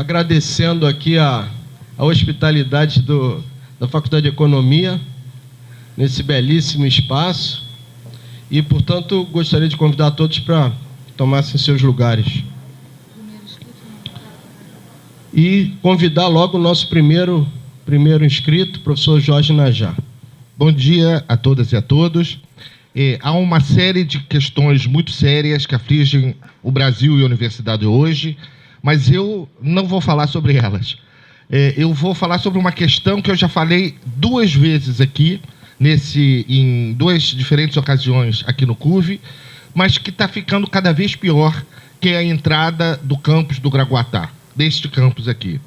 agradecendo aqui a hospitalidade da Faculdade de Economia, nesse belíssimo espaço, e, portanto, gostaria de convidar todos para tomassem seus lugares. E convidar logo o nosso primeiro inscrito, professor Jorge Najá. Bom dia a todas e a todos. Há uma série de questões muito sérias que afligem o Brasil e a universidade hoje, mas eu não vou falar sobre elas. Eu vou falar sobre uma questão que eu já falei 2 vezes aqui, em 2 diferentes ocasiões aqui no CUV, mas que está ficando cada vez pior, que é a entrada do campus do Gragoatá, deste campus aqui.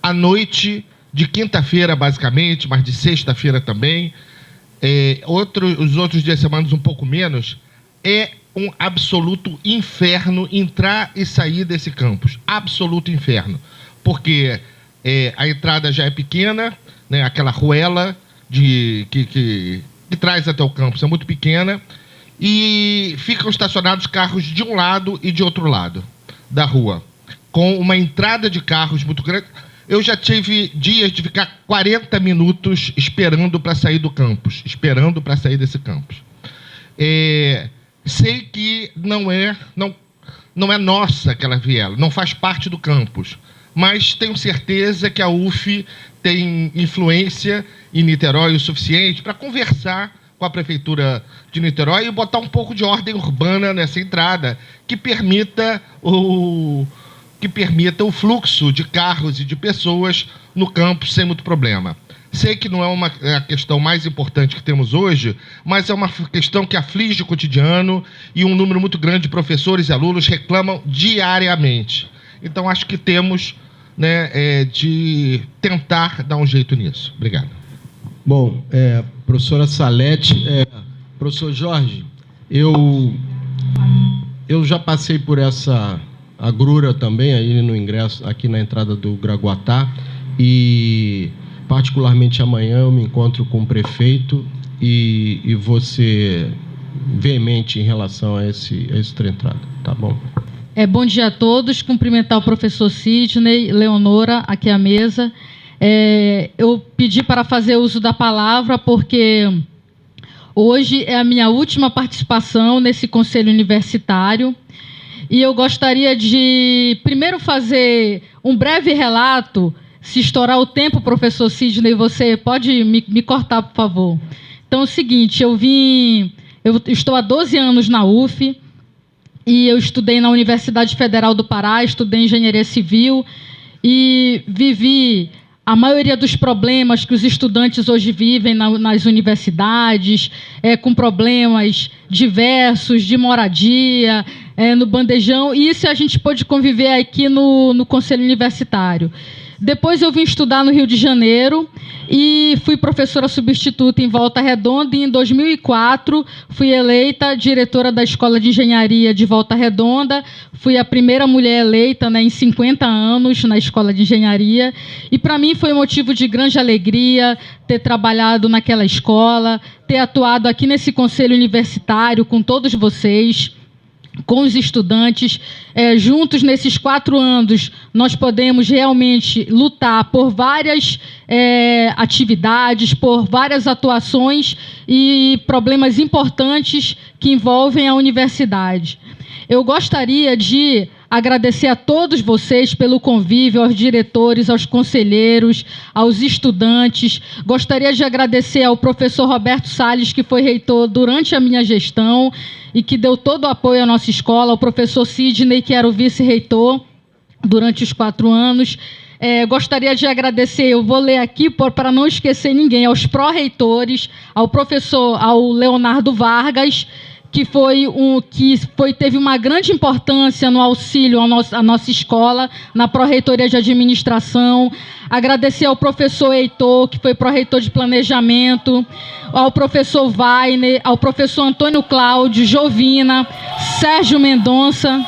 À noite de quinta-feira, basicamente, mas de sexta-feira também, os outros dias da semana um pouco menos, é um absoluto inferno entrar e sair desse campus. Absoluto inferno. Porque a entrada já é pequena, né, aquela ruela que traz até o campus é muito pequena, e ficam estacionados carros de um lado e de outro lado da rua, com uma entrada de carros muito grande. Eu já tive dias de ficar 40 minutos esperando para sair do campus, esperando para sair desse campus. Sei que não é nossa aquela viela, não faz parte do campus, mas tenho certeza que a UF tem influência em Niterói o suficiente para conversar com a Prefeitura de Niterói e botar um pouco de ordem urbana nessa entrada, que permita o fluxo de carros e de pessoas no campus sem muito problema. Sei que não é a questão mais importante que temos hoje, mas é uma questão que aflige o cotidiano e um número muito grande de professores e alunos reclamam diariamente. Então, acho que temos, né, de tentar dar um jeito nisso. Obrigado. Bom, professora Salete, professor Jorge, eu já passei por essa agrura também aí no ingresso, aqui na entrada do Gragoatá, e particularmente amanhã eu me encontro com o prefeito e vou ser veemente em relação a essa entrada, tá bom? Bom dia a todos, cumprimentar o professor Sidney, Leonora, aqui à mesa. Eu pedi para fazer uso da palavra porque hoje é a minha última participação nesse conselho universitário e eu gostaria de primeiro fazer um breve relato. Se estourar o tempo, professor Sidney, você pode me cortar, por favor. Então é o seguinte, eu estou há 12 anos na UF e eu estudei na Universidade Federal do Pará, estudei Engenharia Civil e vivi a maioria dos problemas que os estudantes hoje vivem nas universidades, com problemas diversos de moradia, no bandejão, e isso a gente pôde conviver aqui no Conselho Universitário. Depois eu vim estudar no Rio de Janeiro e fui professora substituta em Volta Redonda, e em 2004 fui eleita diretora da Escola de Engenharia de Volta Redonda. Fui a primeira mulher eleita, em 50 anos na Escola de Engenharia, e para mim foi motivo de grande alegria ter trabalhado naquela escola, ter atuado aqui nesse conselho universitário com todos vocês, com os estudantes. Juntos, nesses 4 anos, nós podemos realmente lutar por várias atividades, por várias atuações e problemas importantes que envolvem a universidade. Eu gostaria de agradecer a todos vocês pelo convívio, aos diretores, aos conselheiros, aos estudantes. Gostaria de agradecer ao professor Roberto Salles, que foi reitor durante a minha gestão e que deu todo o apoio à nossa escola, ao professor Sidney, que era o vice-reitor durante os 4 anos. Gostaria de agradecer, eu vou ler aqui para não esquecer ninguém, aos pró-reitores, ao Leonardo Vargas, que teve uma grande importância no auxílio à nossa escola, na pró-reitoria de administração. Agradecer ao professor Heitor, que foi pró-reitor de planejamento, ao professor Vainer, ao professor Antônio Cláudio, Jovina, Sérgio Mendonça.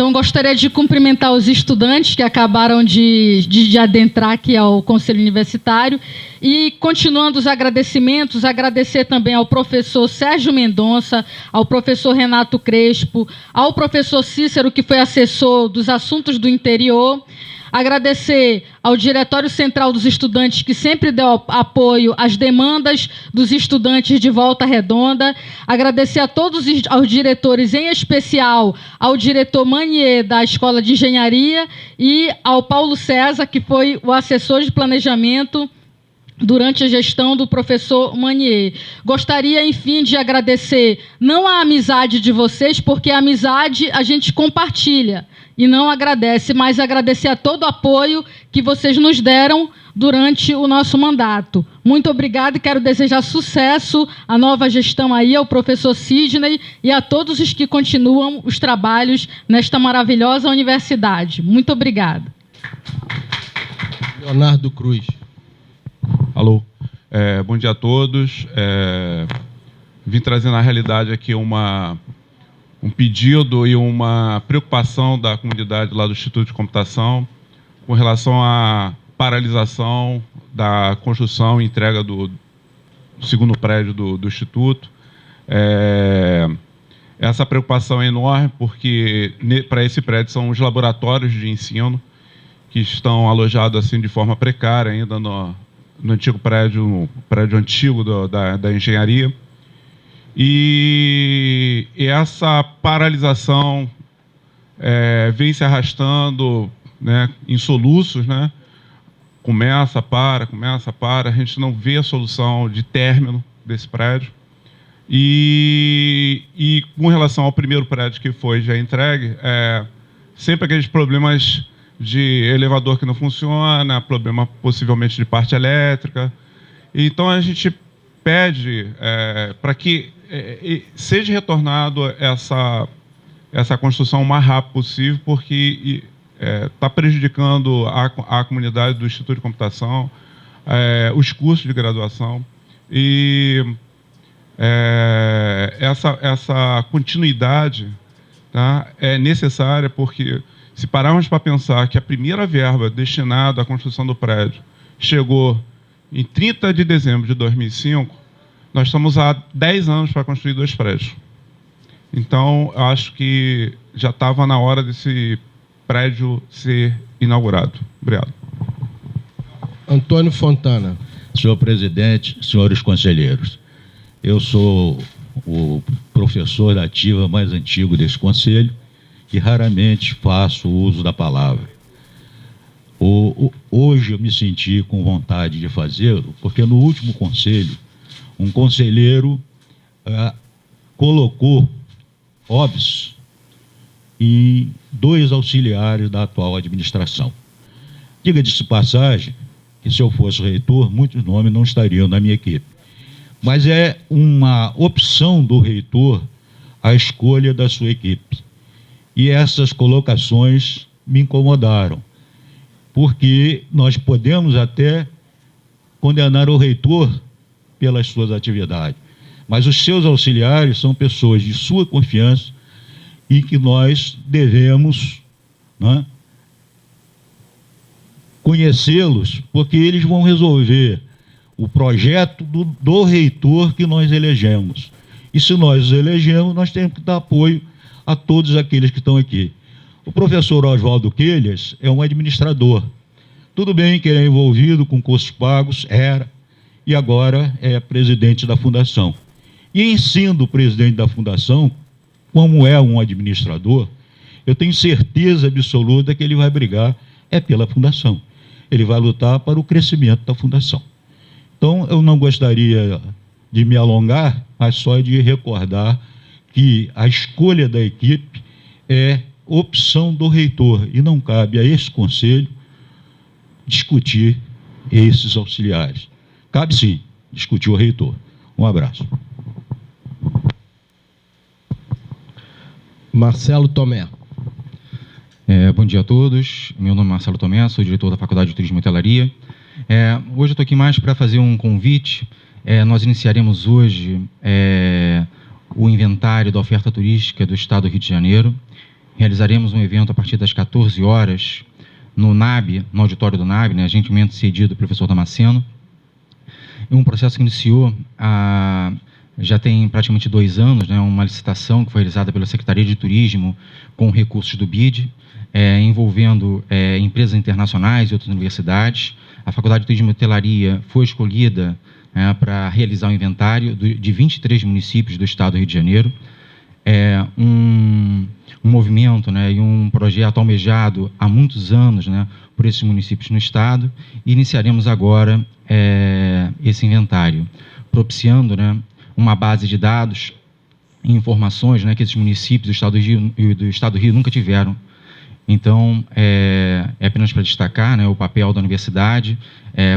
Então, gostaria de cumprimentar os estudantes que acabaram de adentrar aqui ao Conselho Universitário e, continuando os agradecimentos, agradecer também ao professor Sérgio Mendonça, ao professor Renato Crespo, ao professor Cícero, que foi assessor dos assuntos do interior, agradecer ao Diretório Central dos Estudantes, que sempre deu apoio às demandas dos estudantes de Volta Redonda, agradecer a todos os diretores, em especial ao diretor Manier, da Escola de Engenharia, e ao Paulo César, que foi o assessor de planejamento durante a gestão do professor Manier. Gostaria, enfim, de agradecer não a amizade de vocês, porque a amizade a gente compartilha e não agradece, mas agradecer a todo o apoio que vocês nos deram durante o nosso mandato. Muito obrigada e quero desejar sucesso à nova gestão aí, ao professor Sidney e a todos os que continuam os trabalhos nesta maravilhosa universidade. Muito obrigada. Leonardo Cruz. Alô, bom dia a todos. Vim trazer na realidade aqui um pedido e uma preocupação da comunidade lá do Instituto de Computação com relação à paralisação da construção e entrega do segundo prédio do Instituto. Essa preocupação é enorme porque para esse prédio são os laboratórios de ensino que estão alojados assim de forma precária ainda no antigo prédio antigo da engenharia. E essa paralisação vem se arrastando, né, em soluços, né? Começa, para, a gente não vê a solução de término desse prédio. E com relação ao primeiro prédio que foi já entregue, sempre aqueles problemas de elevador que não funciona, problema possivelmente de parte elétrica. Então a gente pede para que seja retornado essa construção o mais rápido possível, porque está prejudicando a comunidade do Instituto de Computação, os cursos de graduação, e essa continuidade, tá, é necessária, porque se pararmos para pensar que a primeira verba destinada à construção do prédio chegou em 30 de dezembro de 2005, nós estamos há 10 anos para construir 2 prédios. Então, eu acho que já estava na hora desse prédio ser inaugurado. Obrigado. Antônio Fontana. Senhor presidente, senhores conselheiros, eu sou o professor da ativa mais antigo desse conselho e raramente faço uso da palavra. Hoje eu me senti com vontade de fazê-lo, porque no último conselho, um conselheiro colocou óbice em 2 auxiliares da atual administração. Diga-se de passagem que, se eu fosse reitor, muitos nomes não estariam na minha equipe. Mas é uma opção do reitor a escolha da sua equipe. E essas colocações me incomodaram, porque nós podemos até condenar o reitor pelas suas atividades, mas os seus auxiliares são pessoas de sua confiança e que nós devemos, né, conhecê-los, porque eles vão resolver o projeto do reitor que nós elegemos. E se nós os elegemos, nós temos que dar apoio a todos aqueles que estão aqui. O professor Oswaldo Quelhas é um administrador. Tudo bem que ele é envolvido com custos pagos, e agora é presidente da fundação. E em sendo presidente da fundação, como é um administrador, eu tenho certeza absoluta que ele vai brigar pela fundação. Ele vai lutar para o crescimento da fundação. Então, eu não gostaria de me alongar, mas só de recordar que a escolha da equipe é opção do reitor e não cabe a esse conselho discutir esses auxiliares. Cabe sim discutir o reitor. Um abraço. Marcelo Tomé. Bom dia a todos. Meu nome é Marcelo Tomé, sou diretor da Faculdade de Turismo e Hotelaria. Hoje eu estou aqui mais para fazer um convite. Nós iniciaremos hoje o inventário da oferta turística do Estado do Rio de Janeiro. realizaremos um evento a partir das 14 horas no NAB, no auditório do NAB, né, gentilmente cedido do professor Damasceno. Um processo que iniciou já tem praticamente 2 anos, né, uma licitação que foi realizada pela Secretaria de Turismo com recursos do BID, envolvendo empresas internacionais e outras universidades. A Faculdade de Turismo e Hotelaria foi escolhida para realizar o inventário de 23 municípios do estado do Rio de Janeiro. Um movimento, né, e um projeto almejado há muitos anos, né, por esses municípios no estado. E iniciaremos agora esse inventário, propiciando, né, uma base de dados e informações, né, que esses municípios do estado do Rio nunca tiveram. Então, é apenas para destacar, né, o papel da universidade,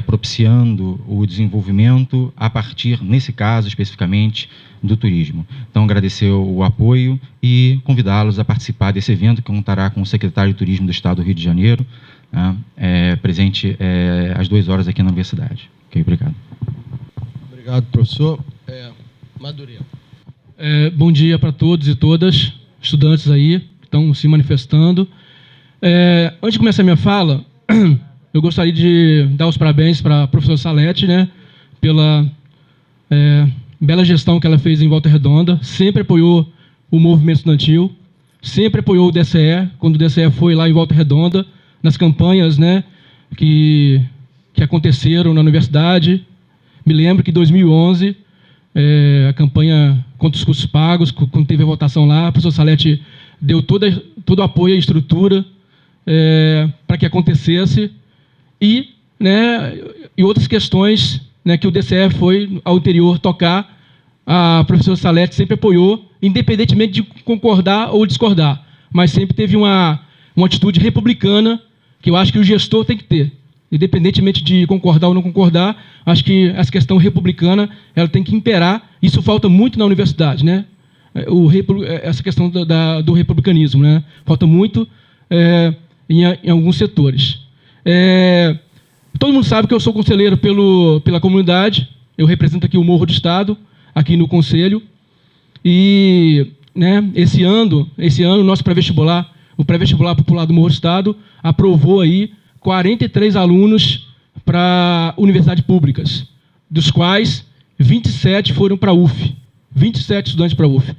propiciando o desenvolvimento a partir, nesse caso especificamente, do turismo. Então, agradecer o apoio e convidá-los a participar desse evento, que contará com o secretário de Turismo do Estado do Rio de Janeiro, né, presente às 2 horas aqui na universidade. Ok, obrigado. Obrigado, professor. Madureira. Bom dia para todos e todas, estudantes aí que estão se manifestando. Antes de começar a minha fala, eu gostaria de dar os parabéns para a professora Salete, né, pela bela gestão que ela fez em Volta Redonda. Sempre apoiou o movimento estudantil, sempre apoiou o DCE, quando o DCE foi lá em Volta Redonda, nas campanhas, né, que aconteceram na universidade. Me lembro que em 2011, a campanha contra os custos pagos, quando teve a votação lá, a professora Salete deu todo o apoio à estrutura para que acontecesse, e outras questões, né, que o DCE foi ao interior tocar, a professora Salete sempre apoiou, independentemente de concordar ou discordar, mas sempre teve uma atitude republicana, que eu acho que o gestor tem que ter. Independentemente de concordar ou não concordar, acho que essa questão republicana ela tem que imperar. Isso falta muito na universidade, né? Essa questão do republicanismo, né? Falta muito em alguns setores. Todo mundo sabe que eu sou conselheiro pela comunidade. Eu represento aqui o Morro do Estado, aqui no conselho. E, né, esse ano, o nosso pré-vestibular, o pré-vestibular popular do Morro do Estado, aprovou aí 43 alunos para universidades públicas, dos quais 27 foram para a UF, 27 estudantes para a UF.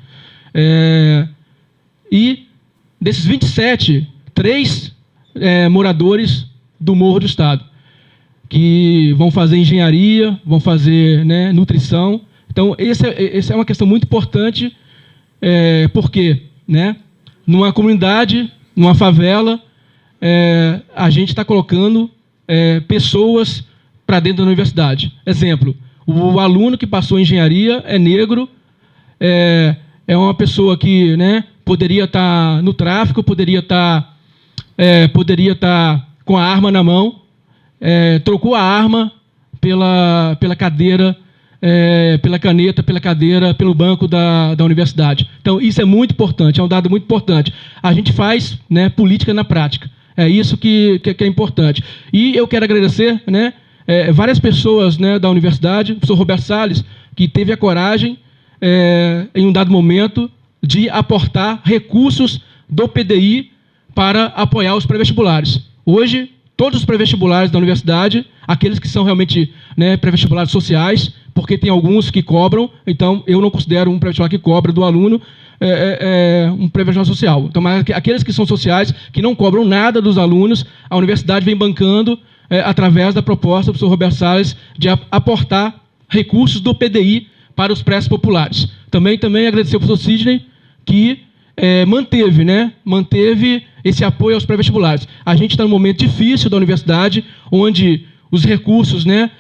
E desses 27, 3 moradores do Morro do Estado, que vão fazer engenharia, vão fazer, né, nutrição. Então, essa é uma questão muito importante, porque, né, numa comunidade, numa favela, a gente está colocando pessoas para dentro da universidade. Exemplo, o aluno que passou em engenharia é negro, é uma pessoa que, né, poderia estar no tráfico, poderia estar com a arma na mão, trocou a arma pela cadeira, pela caneta, pela cadeira, pelo banco da universidade. Então, isso é muito importante, é um dado muito importante. A gente faz, né, política na prática. É isso que é importante. E eu quero agradecer, né, várias pessoas, né, da universidade, o professor Roberto Salles, que teve a coragem, em um dado momento, de aportar recursos do PDI para apoiar os pré-vestibulares. Hoje, todos os pré-vestibulares da universidade, aqueles que são realmente, né, pré-vestibulares sociais, porque tem alguns que cobram, então eu não considero um pré-vestibular que cobra do aluno um pré-vestibular social. Então, mas aqueles que são sociais, que não cobram nada dos alunos, a universidade vem bancando, através da proposta do professor Roberto Salles, de aportar recursos do PDI para os preços populares. Também agradecer ao professor Sidney, que manteve esse apoio aos pré-vestibulares. A gente está num momento difícil da universidade, onde os recursos, né,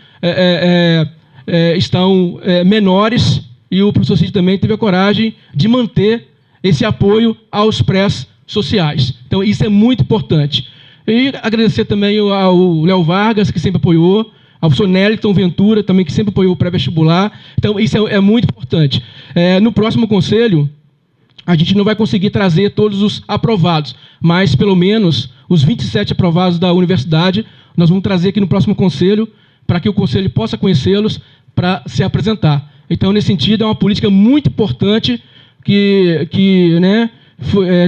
estão menores, e o professor Sidney também teve a coragem de manter esse apoio aos prés sociais. Então, isso é muito importante. E agradecer também ao Léo Vargas, que sempre apoiou, ao professor Neliton Ventura, também, que sempre apoiou o pré-vestibular. Então, isso é muito importante. No próximo conselho, a gente não vai conseguir trazer todos os aprovados, mas, pelo menos, os 27 aprovados da universidade, nós vamos trazer aqui no próximo conselho, para que o conselho possa conhecê-los, para se apresentar. Então, nesse sentido, é uma política muito importante que né,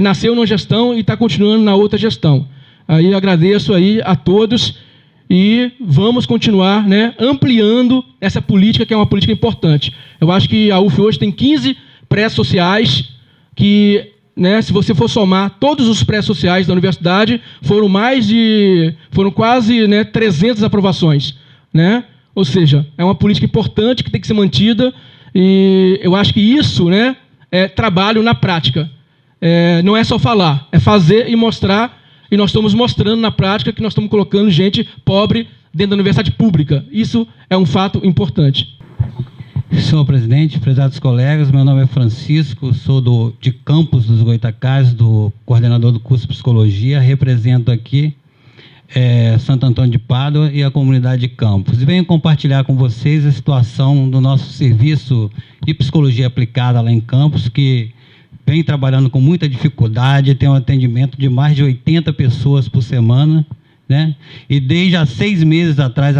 nasceu numa gestão e está continuando na outra gestão. Aí agradeço aí a todos e vamos continuar, né, ampliando essa política, que é uma política importante. Eu acho que a UF hoje tem 15 pré-sociais que, né, se você for somar todos os pré-sociais da universidade, foram quase, né, 300 aprovações, né? Ou seja, é uma política importante que tem que ser mantida e eu acho que isso, né, é trabalho na prática. Não é só falar, é fazer e mostrar. E nós estamos mostrando na prática que nós estamos colocando gente pobre dentro da universidade pública. Isso é um fato importante. Senhor presidente, prezados colegas, meu nome é Francisco, sou de Campos dos Goitacazes, do coordenador do curso de Psicologia, represento aqui Santo Antônio de Pádua e a comunidade de Campos. E venho compartilhar com vocês a situação do nosso serviço de Psicologia Aplicada lá em Campos, que vem trabalhando com muita dificuldade, tem um atendimento de mais de 80 pessoas por semana, né? E desde há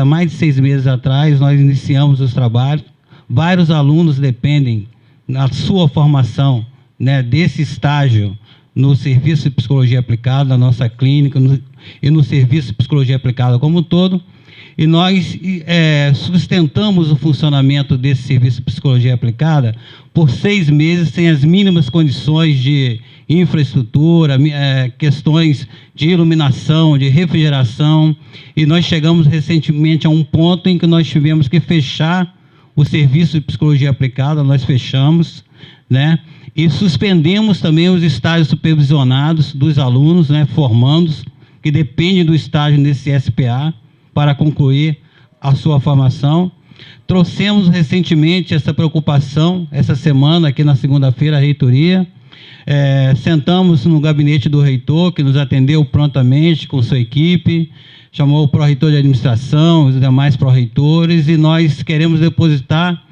mais de 6 meses atrás, nós iniciamos os trabalhos. Vários alunos dependem, na sua formação, né, desse estágio no serviço de psicologia aplicada, na nossa clínica, e no serviço de psicologia aplicada como um todo. E nós sustentamos o funcionamento desse serviço de psicologia aplicada por 6 meses, sem as mínimas condições de infraestrutura, questões de iluminação, de refrigeração. E nós chegamos recentemente a um ponto em que nós tivemos que fechar o serviço de psicologia aplicada, nós fechamos, né? E suspendemos também os estágios supervisionados dos alunos, né, formandos, que dependem do estágio nesse SPA, para concluir a sua formação. Trouxemos recentemente essa preocupação, essa semana, aqui na segunda-feira, à reitoria. Sentamos no gabinete do reitor, que nos atendeu prontamente com sua equipe, chamou o pró-reitor de administração, os demais pró-reitores, e nós queremos depositar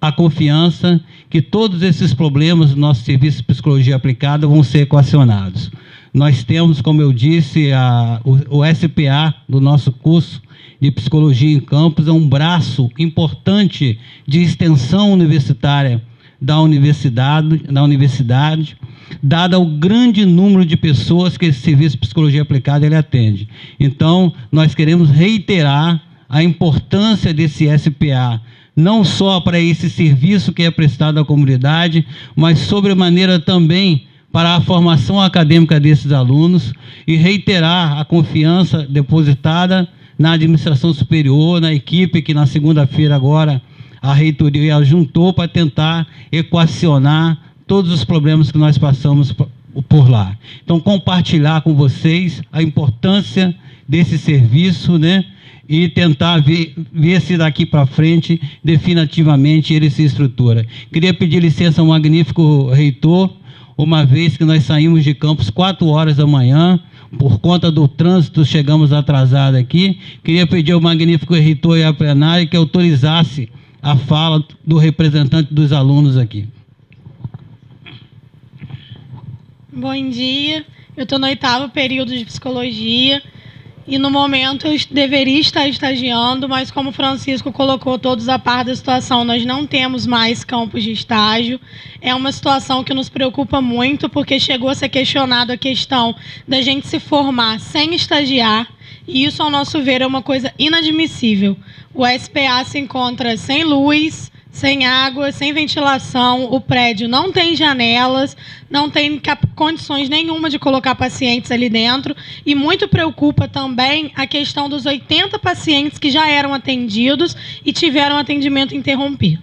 a confiança que todos esses problemas do nosso serviço de psicologia aplicada vão ser equacionados. Nós temos, como eu disse, o SPA do nosso curso de Psicologia em Campos, é um braço importante de extensão universitária da universidade, dado o grande número de pessoas que esse serviço de psicologia aplicada ele atende. Então, nós queremos reiterar a importância desse SPA, não só para esse serviço que é prestado à comunidade, mas sobremaneira também para a formação acadêmica desses alunos, e reiterar a confiança depositada na administração superior, na equipe que na segunda-feira agora a reitoria juntou para tentar equacionar todos os problemas que nós passamos por lá. Então, compartilhar com vocês a importância desse serviço, né? E tentar ver se daqui para frente, definitivamente, ele se estrutura. Queria pedir licença ao magnífico reitor, uma vez que nós saímos de Campos 4 horas da manhã, por conta do trânsito, chegamos atrasados aqui. Queria pedir ao magnífico reitor e à plenária que autorizasse a fala do representante dos alunos aqui. Bom dia, eu estou no 8º período de psicologia e no momento eu deveria estar estagiando, mas como o Francisco colocou todos a par da situação, nós não temos mais campos de estágio. É uma situação que nos preocupa muito, porque chegou a ser questionado a questão da gente se formar sem estagiar, e isso, ao nosso ver, é uma coisa inadmissível. O SPA se encontra sem luz, sem água, sem ventilação, o prédio não tem janelas, não tem condições nenhuma de colocar pacientes ali dentro, e muito preocupa também a questão dos 80 pacientes que já eram atendidos e tiveram atendimento interrompido.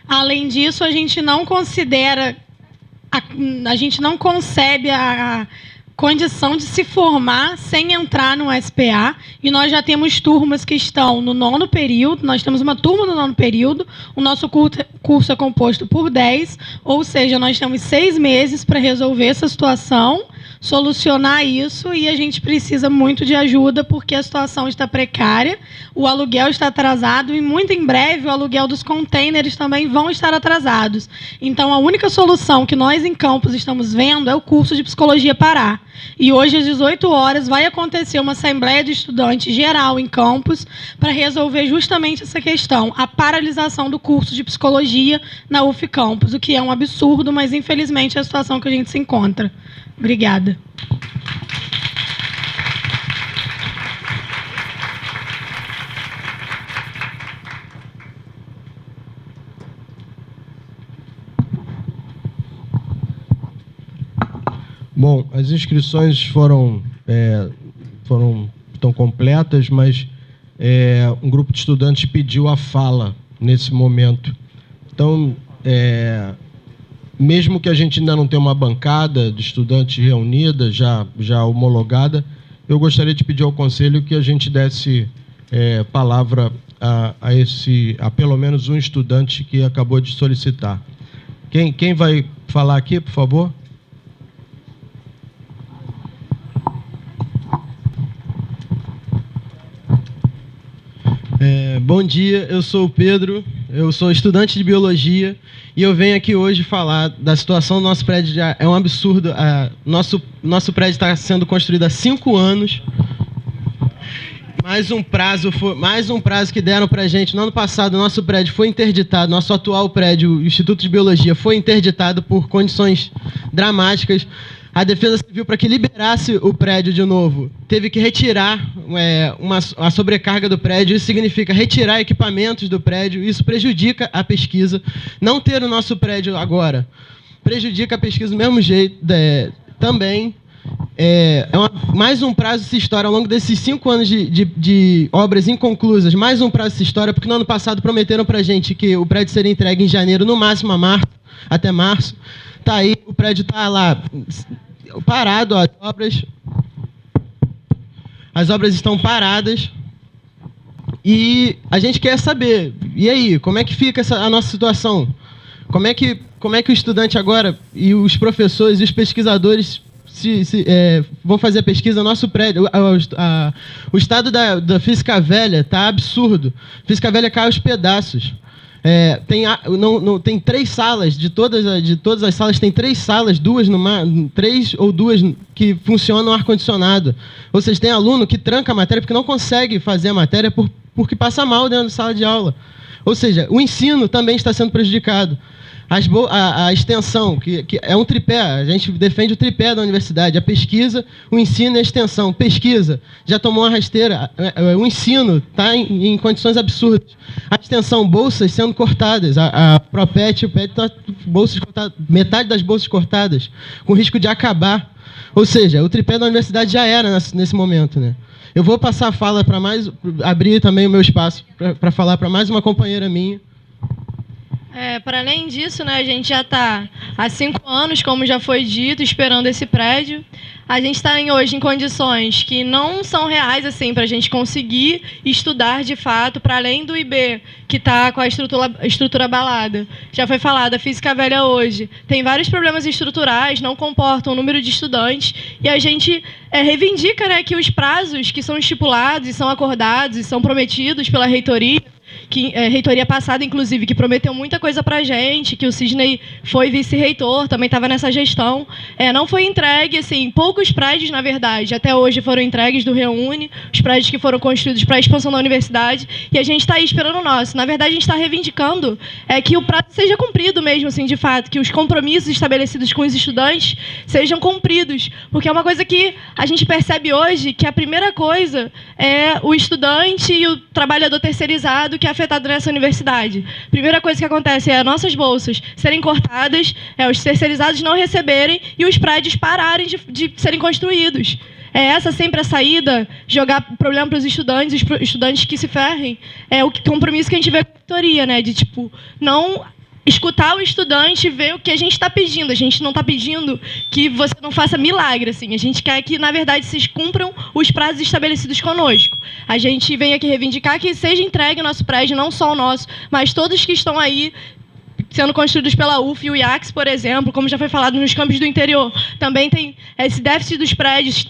Além disso, a gente não considera, a gente não concebe a condição de se formar sem entrar no SPA, e nós já temos turmas que estão no 9º período, nós temos uma turma no 9º período, o nosso curso é composto por 10, ou seja, nós temos 6 meses para resolver essa situação, solucionar isso e a gente precisa muito de ajuda porque a situação está precária, o aluguel está atrasado e muito em breve o aluguel dos containers também vão estar atrasados. Então, a única solução que nós em Campos estamos vendo é o curso de Psicologia Pará. E hoje, às 18 horas, vai acontecer uma Assembleia de Estudantes geral em Campos para resolver justamente essa questão, a paralisação do curso de Psicologia na UF Campos, o que é um absurdo, mas infelizmente é a situação que a gente se encontra. Obrigada. Bom, as inscrições estão completas, mas um grupo de estudantes pediu a fala nesse momento. Então, mesmo que a gente ainda não tenha uma bancada de estudantes reunida, já homologada, eu gostaria de pedir ao Conselho que a gente desse palavra a pelo menos um estudante que acabou de solicitar. Quem vai falar aqui, por favor? Bom dia, eu sou o Pedro, eu sou estudante de Biologia e eu venho aqui hoje falar da situação do nosso prédio. É um absurdo, nosso prédio está sendo construído há 5 anos, mais um prazo que deram para a gente. No ano passado, nosso prédio foi interditado, nosso atual prédio, o Instituto de Biologia, foi interditado por condições dramáticas. A Defesa Civil, para que liberasse o prédio de novo, teve que retirar a sobrecarga do prédio. Isso significa retirar equipamentos do prédio. Isso prejudica a pesquisa. Não ter o nosso prédio agora prejudica a pesquisa do mesmo jeito também. Mais um prazo se estoura ao longo desses 5 anos de obras inconclusas. Mais um prazo se estoura, porque no ano passado prometeram para a gente que o prédio seria entregue em janeiro, no máximo até março. Tá aí, o prédio está lá parado, as obras estão paradas e a gente quer saber, e aí, como é que fica a nossa situação? Como é que o estudante agora e os professores e os pesquisadores vão fazer a pesquisa no nosso prédio? O estado da Física Velha está absurdo. A Física Velha cai aos pedaços. Tem 3 salas, de todas as salas, tem 3 salas, 3 ou 2 que funcionam ar-condicionado. Ou seja, tem aluno que tranca a matéria porque não consegue fazer a matéria porque passa mal dentro da sala de aula. Ou seja, o ensino também está sendo prejudicado. A extensão, que é um tripé, a gente defende o tripé da universidade, a pesquisa, o ensino e a extensão. Pesquisa já tomou uma rasteira, o ensino está em condições absurdas. A extensão, bolsas sendo cortadas, a Propet, o PET, bolsas cortadas, metade das bolsas cortadas, com risco de acabar. Ou seja, o tripé da universidade já era nesse momento, né? Eu vou passar a fala abrir também o meu espaço para falar para mais uma companheira minha. Para além disso, né, a gente já está há 5 anos, como já foi dito, esperando esse prédio. A gente está hoje em condições que não são reais assim, para a gente conseguir estudar de fato, para além do IB, que está com a estrutura abalada. Já foi falado, a Física Velha hoje tem vários problemas estruturais, não comportam o número de estudantes, e a gente reivindica, né, que os prazos que são estipulados e são acordados e são prometidos pela reitoria, reitoria passada, inclusive, que prometeu muita coisa para a gente, que o Sidney foi vice-reitor, também estava nessa gestão, não foi entregue, assim, poucos prédios, na verdade, até hoje foram entregues do Reúne, os prédios que foram construídos para a expansão da universidade, e a gente está aí esperando o nosso. Na verdade, a gente está reivindicando que o prazo seja cumprido mesmo, assim, de fato, que os compromissos estabelecidos com os estudantes sejam cumpridos, porque é uma coisa que a gente percebe hoje, que a primeira coisa é o estudante e o trabalhador terceirizado que é afetado nessa universidade. Primeira coisa que acontece é as nossas bolsas serem cortadas, os terceirizados não receberem e os prédios pararem de serem construídos. É essa sempre a saída, jogar problema para os estudantes que se ferrem. É o compromisso que a gente vê com a reitoria, né? De, tipo, não escutar o estudante e ver o que a gente está pedindo. A gente não está pedindo que você não faça milagre, assim. A gente quer que, na verdade, vocês cumpram os prazos estabelecidos conosco. A gente vem aqui reivindicar que seja entregue o nosso prédio, não só o nosso, mas todos que estão aí sendo construídos pela UF e o IACS, por exemplo, como já foi falado nos campos do interior. Também tem esse déficit dos prédios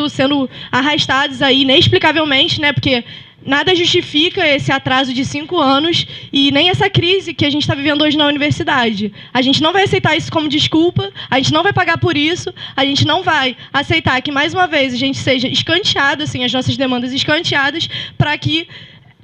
sendo arrastados aí inexplicavelmente, né, porque nada justifica esse atraso de 5 anos e nem essa crise que a gente está vivendo hoje na universidade. A gente não vai aceitar isso como desculpa, a gente não vai pagar por isso, a gente não vai aceitar que, mais uma vez, a gente seja escanteado, assim, as nossas demandas escanteadas, para que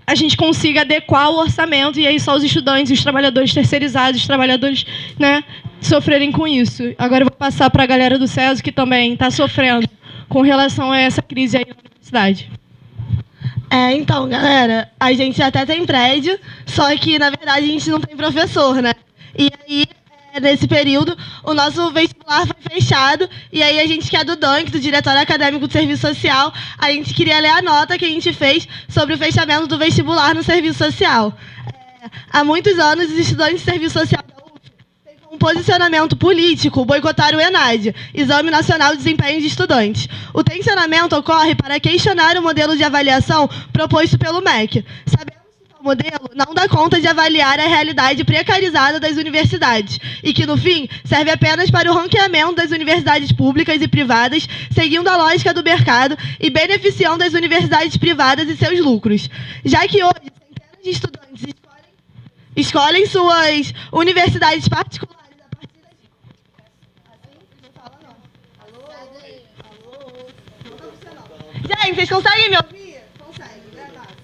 a gente consiga adequar o orçamento e aí só os estudantes, os trabalhadores terceirizados, os trabalhadores, né, sofrerem com isso. Agora eu vou passar para a galera do SESO, que também está sofrendo com relação a essa crise aí na universidade. Então, galera, a gente até tem prédio, só que, na verdade, a gente não tem professor, né? E aí, nesse período, o nosso vestibular foi fechado, e aí a gente que é do DANC, do Diretório Acadêmico do Serviço Social, a gente queria ler a nota que a gente fez sobre o fechamento do vestibular no Serviço Social. Há muitos anos, os estudantes de Serviço Social um posicionamento político boicotar o ENAD, Exame Nacional de Desempenho de Estudantes. O tensionamento ocorre para questionar o modelo de avaliação proposto pelo MEC. Sabemos que o modelo não dá conta de avaliar a realidade precarizada das universidades e que, no fim, serve apenas para o ranqueamento das universidades públicas e privadas, seguindo a lógica do mercado e beneficiando as universidades privadas e seus lucros. Já que hoje, centenas de estudantes escolhem suas universidades particulares. Gente, vocês conseguem me ouvir? Conseguem, né, Márcia?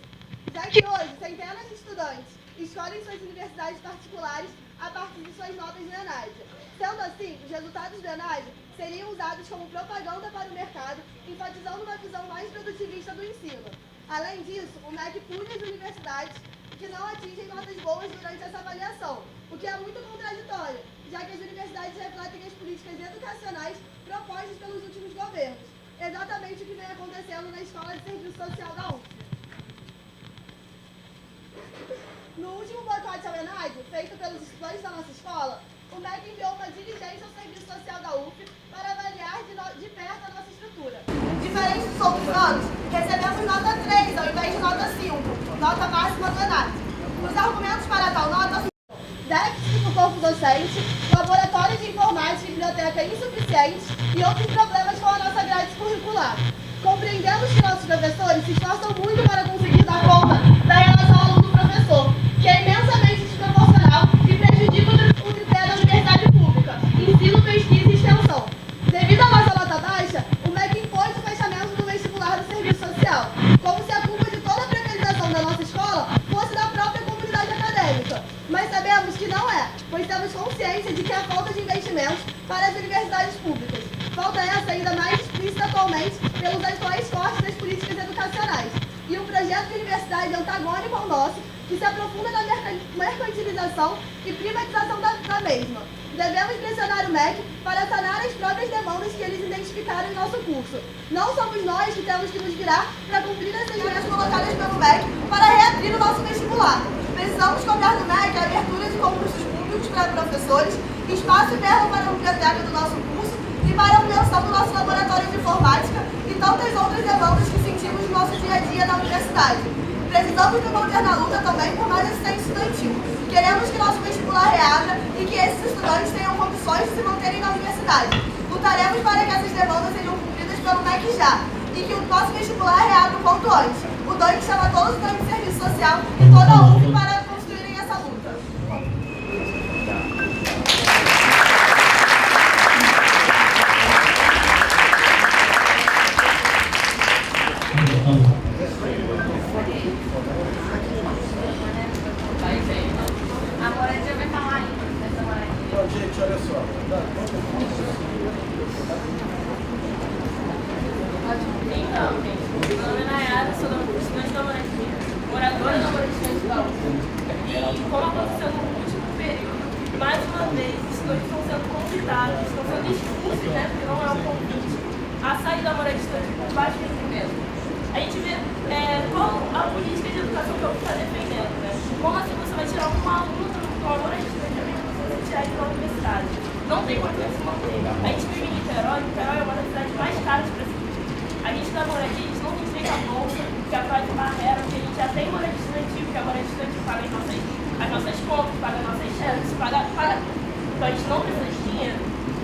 Já que hoje, centenas de estudantes escolhem suas universidades particulares a partir de suas notas do ENAD. Sendo assim, os resultados do ENAD seriam usados como propaganda para o mercado, enfatizando uma visão mais produtivista do ensino. Além disso, o MEC pune as universidades que não atingem notas boas durante essa avaliação, o que é muito contraditório, já que as universidades refletem as políticas educacionais propostas pelos últimos governos. Exatamente o que vem acontecendo na Escola de Serviço Social da UF. No último boicote ao ENAD, feito pelos estudantes da nossa escola, o MEC enviou uma diligência ao Serviço Social da UF para avaliar de perto a nossa estrutura. Diferente dos outros anos, recebemos nota 3 ao invés de nota 5, nota máxima do ENAD. Os argumentos para tal nota são déficit no corpo docente, laboratório de informática e biblioteca insuficientes e outros problemas com a nossa grade curricular. Compreendemos que nossos professores se esforçam muito para conseguir dar conta da relação aluno-professor, que é imensamente desproporcional e prejudica o tripé da universidade pública, ensino, pesquisa e extensão. Devido à nossa nota baixa, o MEC impôs o fechamento do vestibular do Serviço Social, como se a culpa de toda a precarização da nossa escola fosse da própria comunidade acadêmica. Mas sabemos que não é, pois temos consciência de que há falta de investimentos para as universidades públicas. Falta essa ainda mais explícita atualmente pelos atuais cortes das políticas educacionais. E um projeto de universidade antagônico ao nosso, que se aprofunda na mercantilização e privatização da mesma. Devemos pressionar o MEC para sanar as próprias demandas que eles identificaram em nosso curso. Não somos nós que temos que nos virar para cumprir as exigências colocadas pelo MEC para reabrir o nosso vestibular. Precisamos cobrar do MEC a abertura de concursos públicos para professores, espaço e verba para a biblioteca do nosso curso e para a ampliação do nosso laboratório de informática e tantas outras demandas que sentimos no nosso dia a dia na universidade. Precisamos nos manter na luta também por mais assistência estudantil. Queremos que nosso vestibular reabra e que esses estudantes tenham condições de se manterem na universidade. Lutaremos para que essas demandas sejam cumpridas pelo MEC já e que o nosso vestibular reabra o quanto antes. O DANC chama todos os estudantes de serviço social e toda a UF para construírem essa luta. Gente, olha só. Então, meu nome é Nayara, sou estudante da Moradia, moradora da Moradia de Baú. E como aconteceu no último período, mais uma vez, estudantes estão sendo convidados, estão sendo expulsos, né, porque não é um convite, a sair da Moradia com baixo rendimento. A gente vê qual a política de educação que eu está defendendo, né? Como assim você vai tirar um aluno do Moradia tirar ele da universidade? Não tem condição de se manter. A gente vive em Niterói é uma das cidades mais caras para se viver. A gente da Moradia, a gente não tem direito à bolsa, que é a de barreira, porque a gente já tem moradia estudantil, que a moradia estudantil paga as nossas contas, paga as nossas paga tudo. Então a gente não precisa de dinheiro.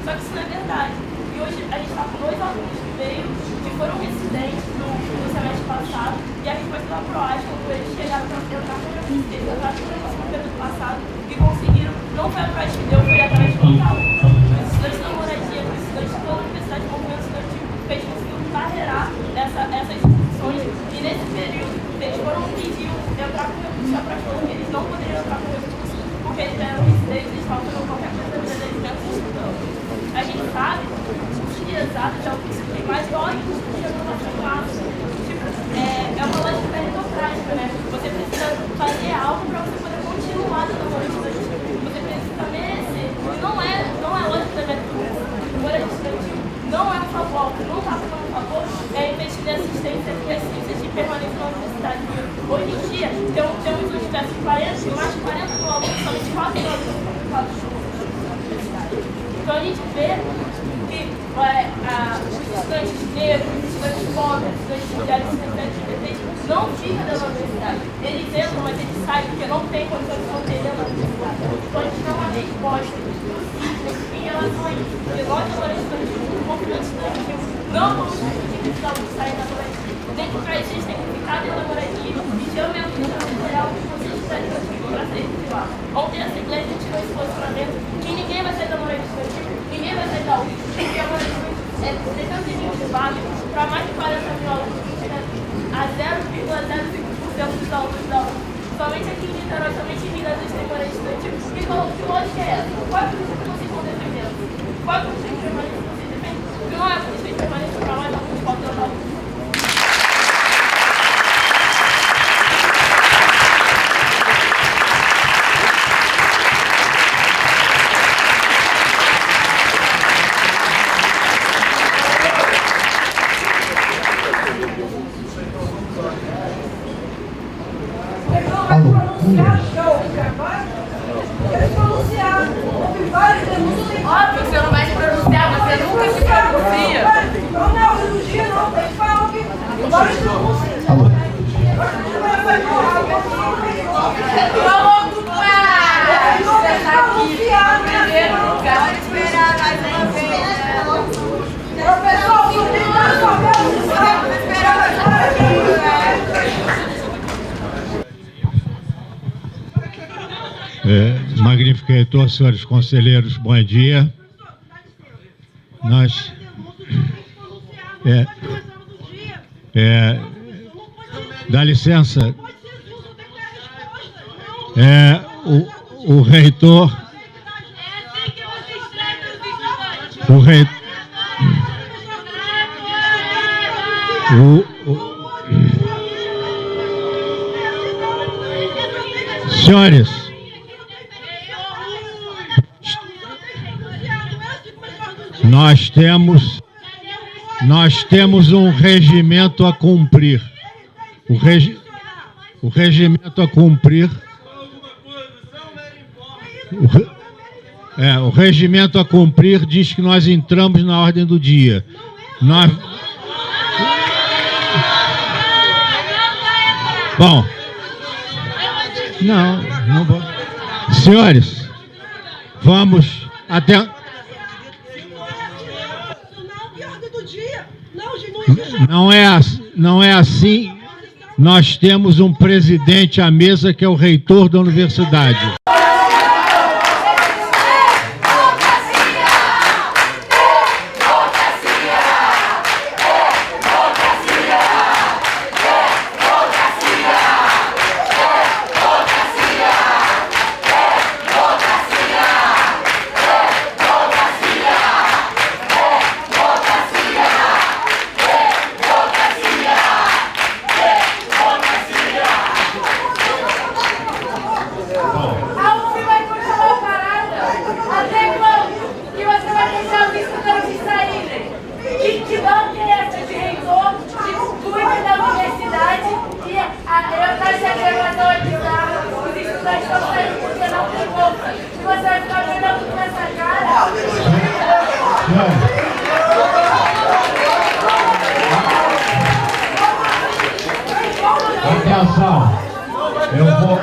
Só que isso não é verdade. E hoje a gente está com 2 alunos que foram residentes no semestre passado, e a gente foi pela PROAS quando eles chegaram para entrar com o período passado e conseguiram. Não foi a PROAS que deu, foi atrás de local. Os estudantes da moradia, os estudantes da Universidade de Movimento Estudantil, que eles conseguiram barrerar essas instituições, e nesse período eles foram pedir entrar com recurso, a PROAS falou que eles não poderiam entrar com recurso, porque eles eram residentes, eles estavam fazendo qualquer coisa da vida deles dentro do estudante. A gente sabe que exato é o curso que tem mais lógica de aprovação em massa. Tipo, é uma lógica meritocrática, né? Você precisa fazer algo para você poder continuar dando amor estudantil. Você precisa merecer. E não é lógica da meritocracia. O amor estudantil não é um favor. O que não está fazendo um favor é investir em assistência de permanência na universidade. Hoje em dia, temos um universo de 40, mais de 40 mil alunos, somente 4 anos ocupados na universidade. Então a gente vê que os estudantes negros, os estudantes pobres, os estudantes mulheres, os estudantes independentes não ficam dentro da universidade. Eles entram, mas eles saem porque não tem condição de manter dentro da universidade. Então a gente tem uma resposta em relação a isso. Porque nós, agora, estudantes do movimento estudantil, não vamos permitir que os alunos saiam da moradia. Nem que para eles têm que ficar dentro da moradia e ter o mesmo geral que vocês estiverem contigo para sair de lá. Ontem essa igreja tirou esse posicionamento que ninguém vai sair da moradia estudantil, ninguém vai sair da UF, porque a moradia é 320 vagas para mais de 40 mil alunos, a 0,05% dos alunos da UF. Somente aqui em Niterói, somente em Minas, eles têm moradia estudantil. E que lógica é essa? Qual é a política que vocês estão defendendo? Qual é a política de permanência que vocês defendem? Porque não é a política de permanência para mais alunos faltando alunos. Óbvio, você não vai se pronunciar, você nunca se pronuncia. Não, cirurgia não, tem que falar o que. Agora se pronuncia. Vamos ocupar! Você está aqui em primeiro lugar. Pode esperar mais uma vez. Professor, o que está sabendo? Vamos esperar mais uma vez. Magnífico reitor, senhores conselheiros, bom dia. Nós... dá licença. O reitor... Senhores... Nós temos um regimento a cumprir. O regimento a cumprir. O regimento a cumprir diz que nós entramos na ordem do dia. Bom. Não vou. Senhores, vamos até. Não é assim. Nós temos um presidente à mesa que é o reitor da universidade. Atenção, eu vou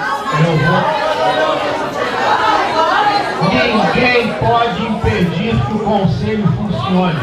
conselho funcione.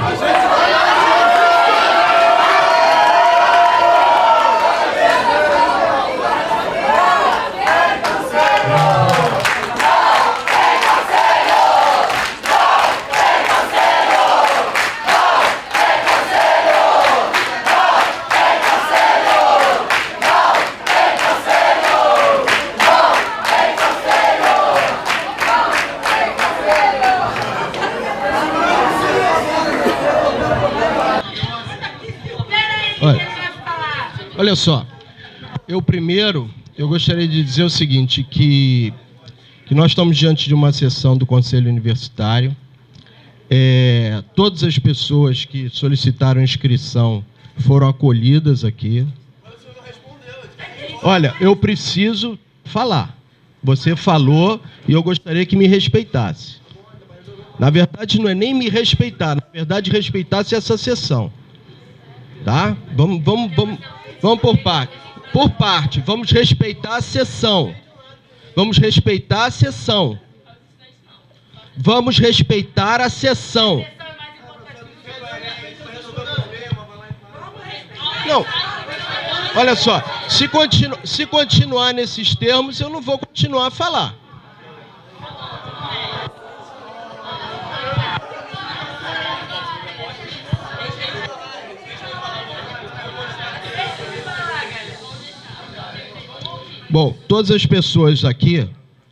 Olha só, eu gostaria de dizer o seguinte, que nós estamos diante de uma sessão do Conselho Universitário. Todas as pessoas que solicitaram inscrição foram acolhidas aqui. Olha, eu preciso falar. Você falou e eu gostaria que me respeitasse. Na verdade, não é nem me respeitar, na verdade, respeitasse essa sessão. Tá? Vamos por parte. Por parte, vamos respeitar a sessão. Vamos respeitar a sessão. Vamos respeitar a sessão. Não. Olha só, se continuar nesses termos, eu não vou continuar a falar. Bom, todas as pessoas aqui,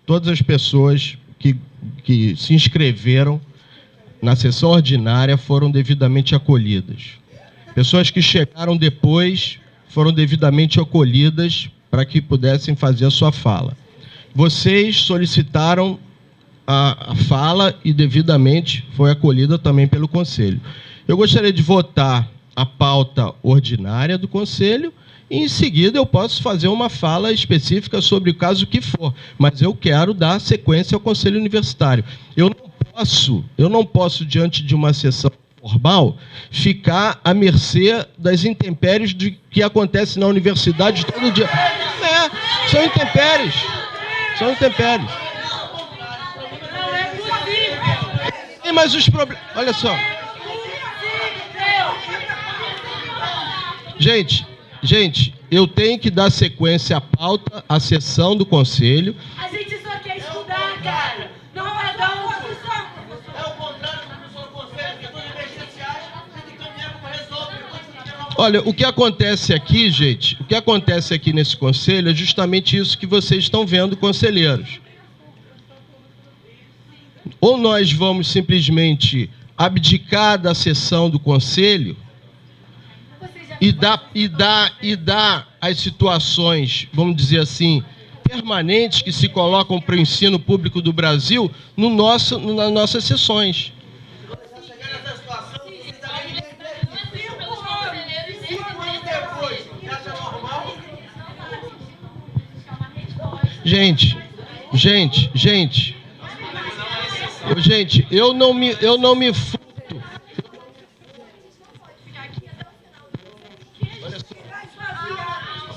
todas as pessoas que se inscreveram na sessão ordinária foram devidamente acolhidas. Pessoas que chegaram depois foram devidamente acolhidas para que pudessem fazer a sua fala. Vocês solicitaram a fala e devidamente foi acolhida também pelo Conselho. Eu gostaria de votar a pauta ordinária do Conselho e, em seguida, eu posso fazer uma fala específica sobre o caso que for, mas eu quero dar sequência ao Conselho Universitário. Eu não posso, diante de uma sessão formal, ficar à mercê das intempéries que acontecem na universidade todo dia. São intempéries. São intempéries. Mas os problemas... Olha só. Gente, eu tenho que dar sequência à pauta, à sessão do Conselho. A gente só quer estudar, cara. Não vai dar uma solução. É o contrário do professor do Conselho, questões emergenciais, você tem que caminhar como resolve. Olha, o que acontece aqui, gente, o que acontece aqui nesse Conselho é justamente isso que vocês estão vendo, conselheiros. Ou nós vamos simplesmente abdicar da sessão do Conselho e dar as situações, vamos dizer assim, permanentes que se colocam para o ensino público do Brasil nas nossas sessões. Gente, eu não me furto.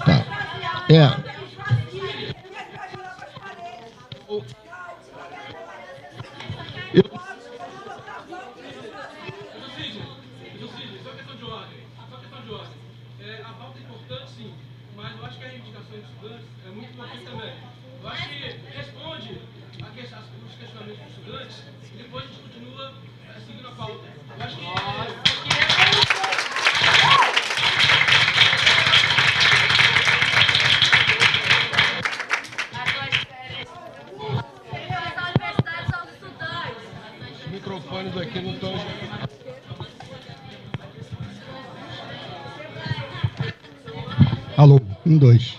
Tá. A pauta é importante, sim, mas eu acho que a reivindicação dos estudantes é muito importante também. Eu acho que responde os questionamentos dos estudantes e depois a gente continua seguindo a pauta. Eu acho que... Os microfones aqui não estão... Alô, 1, 2.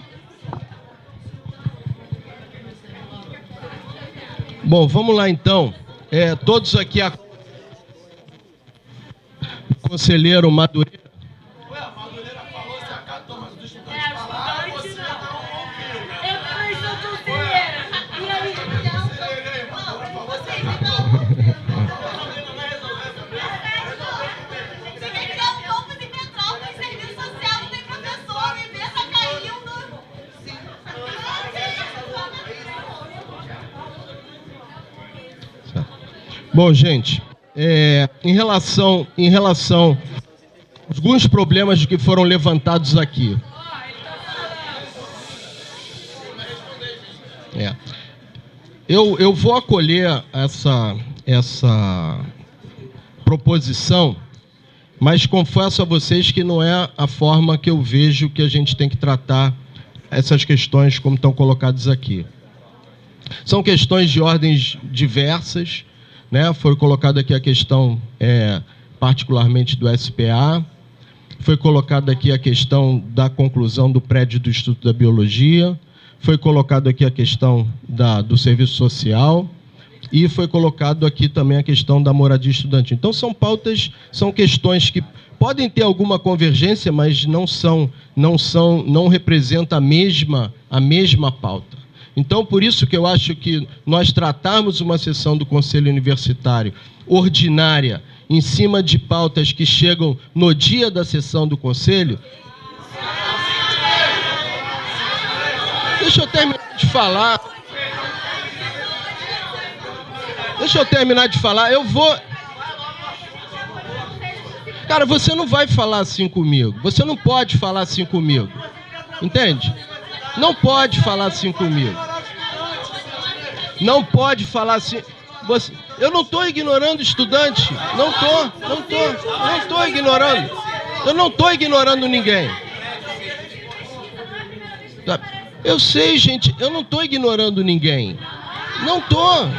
Bom, vamos lá então. Todos aqui... O conselheiro Madureira. Bom, gente, em relação a alguns problemas que foram levantados aqui. Eu vou acolher essa proposição, mas confesso a vocês que não é a forma que eu vejo que a gente tem que tratar essas questões como estão colocadas aqui. São questões de ordens diversas, né? Foi colocada aqui a questão, particularmente do SPA, foi colocada aqui a questão da conclusão do prédio do Instituto da Biologia, foi colocado aqui a questão do serviço social e foi colocado aqui também a questão da moradia estudantil. Então, são pautas, são questões que podem ter alguma convergência, mas não representam a mesma pauta. Então, por isso que eu acho que nós tratarmos uma sessão do Conselho Universitário ordinária em cima de pautas que chegam no dia da sessão do Conselho... Deixa eu terminar de falar. Eu vou... Cara, você não vai falar assim comigo. Você não pode falar assim comigo. Entende? Não pode falar assim comigo. Não pode falar assim... Eu não estou ignorando estudante. Não estou ignorando. Eu não estou ignorando ninguém. Eu sei, gente, eu não estou ignorando ninguém. Não estou.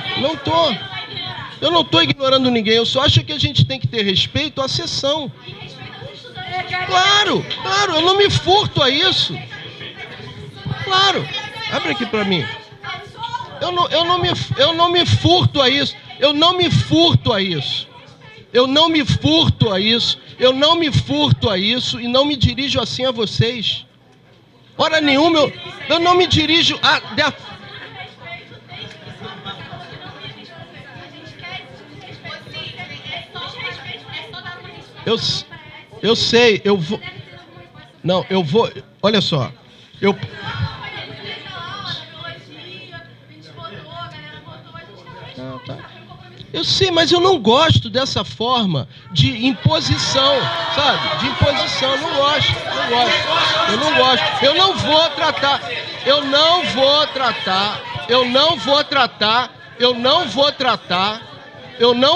Eu não estou ignorando ninguém, eu só acho que a gente tem que ter respeito à sessão. Claro, eu não me furto a isso. Claro, abre aqui para mim. Eu não me furto a isso. Eu não me furto a isso e não me dirijo assim a vocês. Hora nenhuma, eu não me dirijo a... Eu sei, eu vou... Não, eu vou... Olha só, Eu sei, mas eu não gosto dessa forma de imposição, sabe? De imposição, eu não gosto. Eu não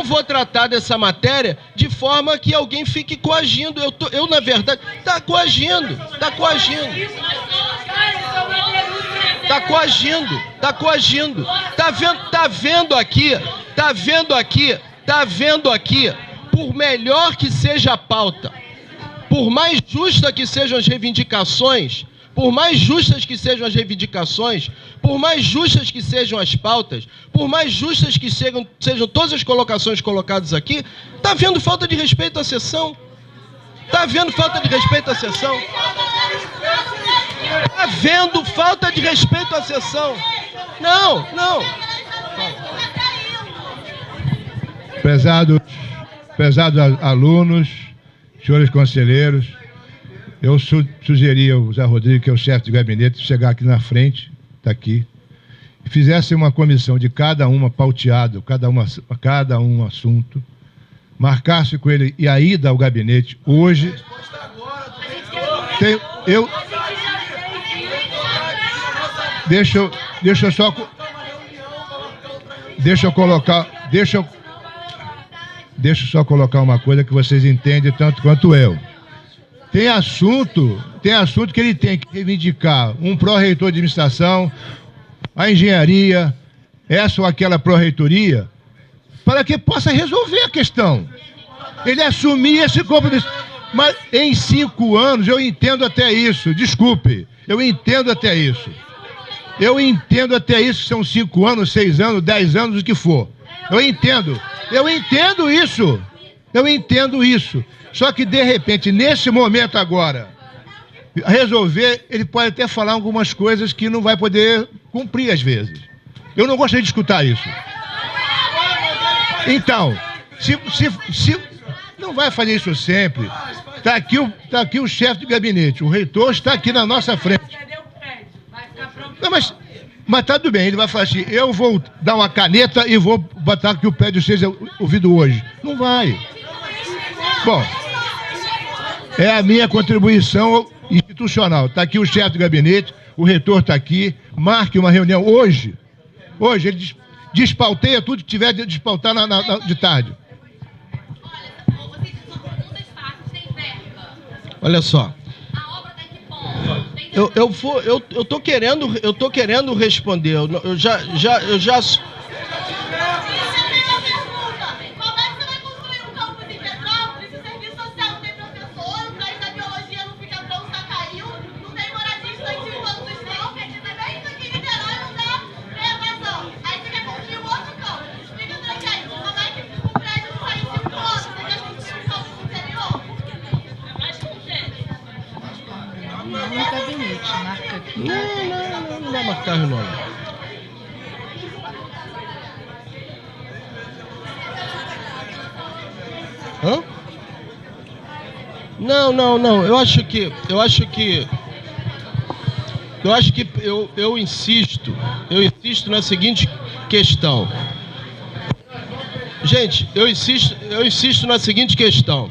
vou tratar dessa matéria de forma que alguém fique coagindo. Eu na verdade, tá coagindo. Tá vendo aqui, por melhor que seja a pauta, por mais justa que sejam as reivindicações, por mais justas que sejam as pautas, por mais justas que sejam todas as colocações colocadas aqui, tá havendo falta de respeito à sessão. Tá havendo falta de respeito à sessão. Não. Prezados alunos, senhores conselheiros, eu sugeria ao Zé Rodrigo, que é o chefe de gabinete, chegar aqui na frente, está aqui, e fizesse uma comissão de cada uma, pauteado, cada um assunto, marcasse com ele e a ida ao gabinete hoje. Deixa eu só colocar uma coisa que vocês entendem tanto quanto eu. Tem assunto que ele tem que reivindicar um pró-reitor de administração, a engenharia, essa ou aquela pró-reitoria, para que possa resolver a questão. Ele assumir esse compromisso. Mas em 5 anos eu entendo até isso, desculpe, eu entendo até isso, são 5 anos, 6 anos, 10 anos, o que for. Eu entendo isso. Só que, de repente, nesse momento agora, resolver, ele pode até falar algumas coisas que não vai poder cumprir às vezes. Eu não gostaria de escutar isso. Então, se não vai fazer isso sempre. Está aqui o chefe de gabinete, o reitor está aqui na nossa frente. Não, mas Mas tá tudo bem, ele vai falar assim, eu vou dar uma caneta e vou botar que o prédio seja ouvido hoje. Não vai. Bom, é a minha contribuição institucional. Está aqui o chefe do gabinete, o reitor está aqui, marque uma reunião hoje. Hoje, ele despauteia tudo que tiver de despautar de tarde. Olha só. Eu tô querendo responder. Eu já Não vai marcar não. Hã? Não. Eu insisto na seguinte questão. Gente, eu insisto na seguinte questão.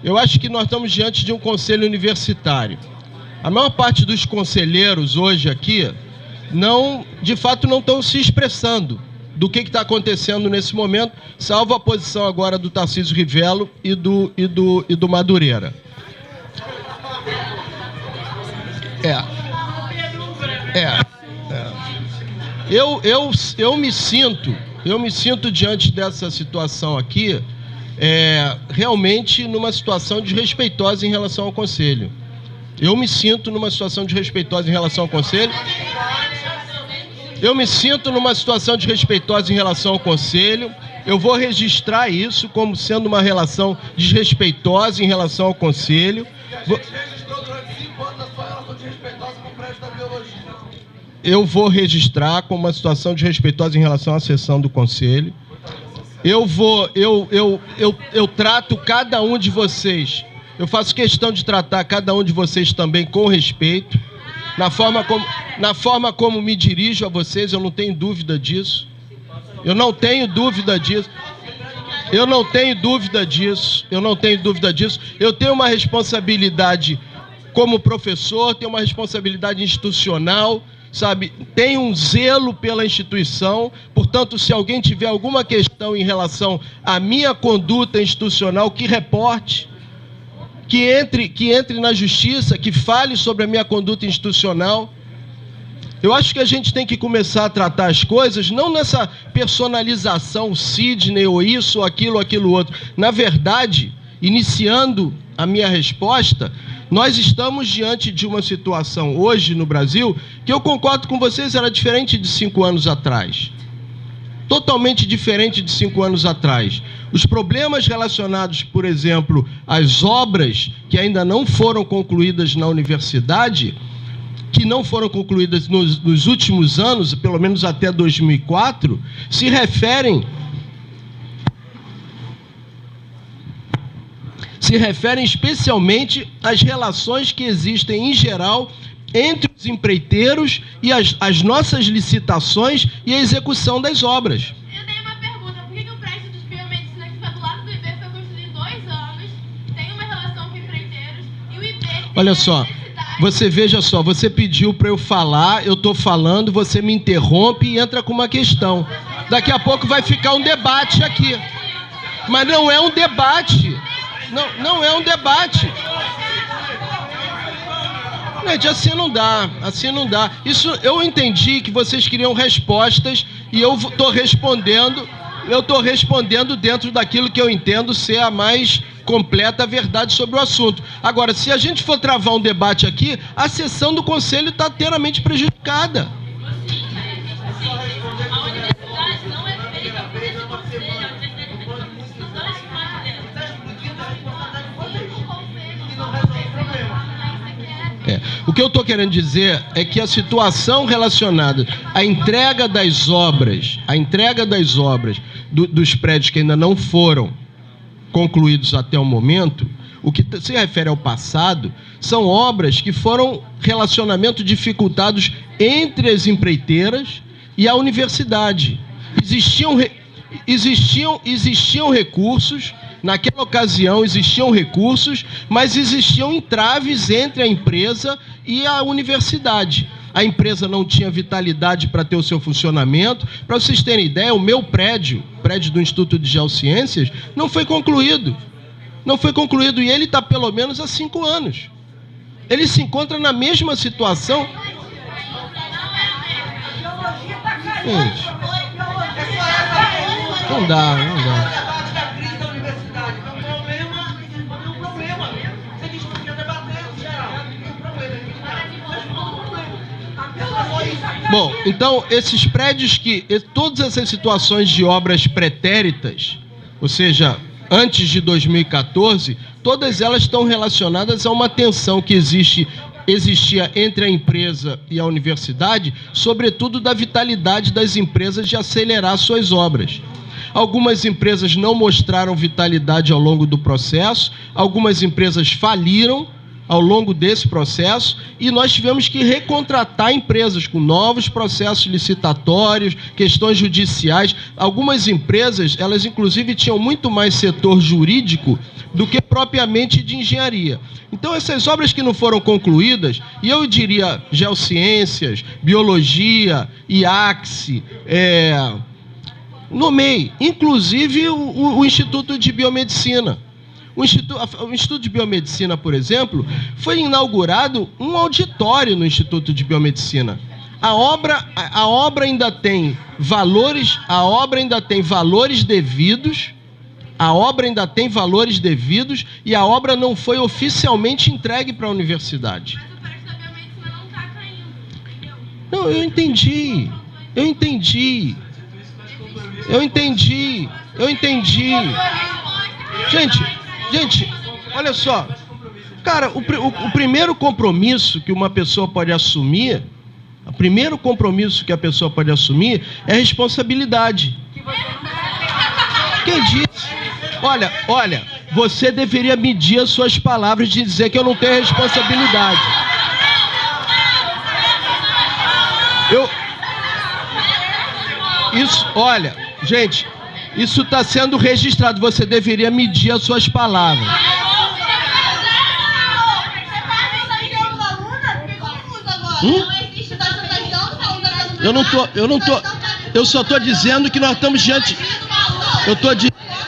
Eu acho que nós estamos diante de um conselho universitário. A maior parte dos conselheiros hoje aqui, de fato, não estão se expressando do que está acontecendo nesse momento, salvo a posição agora do Tarcísio Rivello e do Madureira. Eu me sinto diante dessa situação aqui, realmente numa situação desrespeitosa em relação ao Conselho. Eu me sinto numa situação desrespeitosa em relação ao Conselho. Eu vou registrar isso como sendo uma relação desrespeitosa em relação ao Conselho. Eu vou registrar como uma situação desrespeitosa em relação à sessão do Conselho. Eu trato cada um de vocês. Eu faço questão de tratar cada um de vocês também com respeito. Na forma como me dirijo a vocês, eu não tenho dúvida disso. Eu não tenho dúvida disso. Eu tenho uma responsabilidade como professor, tenho uma responsabilidade institucional, sabe? Tenho um zelo pela instituição. Portanto, se alguém tiver alguma questão em relação à minha conduta institucional, que reporte. Que entre na justiça, que fale sobre a minha conduta institucional. Eu acho que a gente tem que começar a tratar as coisas, não nessa personalização, Sidney, ou isso, ou aquilo outro. Na verdade, iniciando a minha resposta, nós estamos diante de uma situação hoje no Brasil, que eu concordo com vocês, era diferente de 5 anos atrás. Totalmente diferente de 5 anos atrás. Os problemas relacionados, por exemplo, às obras que ainda não foram concluídas na universidade, que não foram concluídas nos últimos anos, pelo menos até 2004, se referem especialmente às relações que existem em geral entre os empreiteiros e as nossas licitações e a execução das obras. Eu tenho uma pergunta. Por que o prédio dos biomedicina que fica do lado do IB foi construído em 2 anos, tem uma relação com empreiteiros, e o IB... Olha só, veja só, você pediu para eu falar, eu estou falando, você me interrompe e entra com uma questão. Daqui a pouco vai ficar um debate aqui. Mas não é um debate. Não é um debate. Gente, assim não dá. Isso, eu entendi que vocês queriam respostas e eu estou respondendo dentro daquilo que eu entendo ser a mais completa verdade sobre o assunto. Agora, se a gente for travar um debate aqui, a sessão do Conselho está inteiramente prejudicada. A universidade não é feita por esse conselho, a universidade é feita por instituições de parte dela. O que eu estou querendo dizer é que a situação relacionada à entrega das obras, dos prédios que ainda não foram concluídos até o momento, o que se refere ao passado, são obras que foram relacionamento dificultados entre as empreiteiras e a universidade. Existiam recursos, naquela ocasião existiam recursos, mas existiam entraves entre a empresa e a universidade. A empresa não tinha vitalidade para ter o seu funcionamento. Para vocês terem ideia, o meu prédio do Instituto de Geociências, não foi concluído. Não foi concluído, e ele está pelo menos há 5 anos. Ele se encontra na mesma situação. Gente, não dá. Bom, então, esses prédios todas essas situações de obras pretéritas, ou seja, antes de 2014, todas elas estão relacionadas a uma tensão que existia entre a empresa e a universidade, sobretudo da vitalidade das empresas de acelerar suas obras. Algumas empresas não mostraram vitalidade ao longo do processo, algumas empresas faliram ao longo desse processo, e nós tivemos que recontratar empresas com novos processos licitatórios, questões judiciais. Algumas empresas, elas inclusive tinham muito mais setor jurídico do que propriamente de engenharia. Então, essas obras que não foram concluídas, e eu diria geociências, biologia, IACSE, nomei, inclusive o Instituto de Biomedicina. O Instituto de Biomedicina, por exemplo, foi inaugurado um auditório no Instituto de Biomedicina. A obra ainda tem valores, devidos, e a obra não foi oficialmente entregue para a universidade. Não, eu entendi. Gente, olha só. Cara, o primeiro compromisso que uma pessoa pode assumir, é a responsabilidade. Quem disse? Olha, você deveria medir as suas palavras de dizer que eu não tenho responsabilidade. Olha, gente, isso está sendo registrado. Você deveria medir as suas palavras. Eu só estou dizendo que nós estamos diante.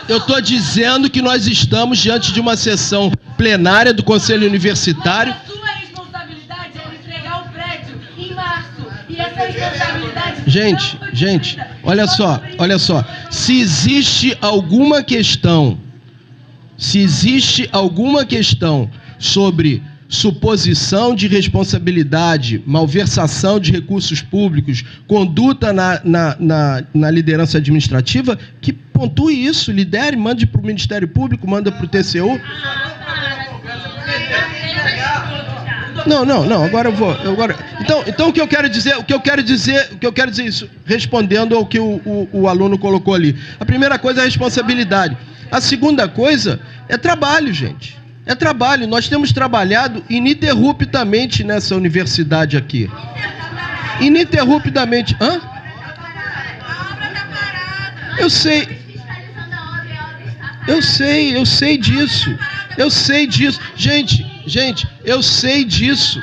Eu estou dizendo que nós estamos diante de uma sessão plenária do Conselho Universitário. A sua responsabilidade é entregar o prédio em março. E essa responsabilidade. Gente, olha só. Se existe alguma questão sobre suposição de responsabilidade, malversação de recursos públicos, conduta na liderança administrativa, que pontue isso, lidere, mande para o Ministério Público, manda para o TCU. Não, agora eu vou. Então o que eu quero dizer isso, respondendo ao que o aluno colocou ali. A primeira coisa é a responsabilidade. A segunda coisa é trabalho, gente. É trabalho. Nós temos trabalhado ininterruptamente nessa universidade aqui. Ininterruptamente. Hã? Eu sei disso. Gente, eu sei disso.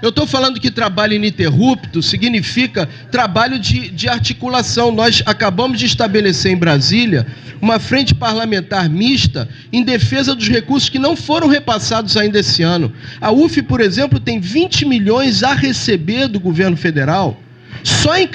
Eu estou falando que trabalho ininterrupto significa trabalho de articulação. Nós acabamos de estabelecer em Brasília uma frente parlamentar mista em defesa dos recursos que não foram repassados ainda esse ano. A UF, por exemplo, tem 20 milhões a receber do governo federal. Só em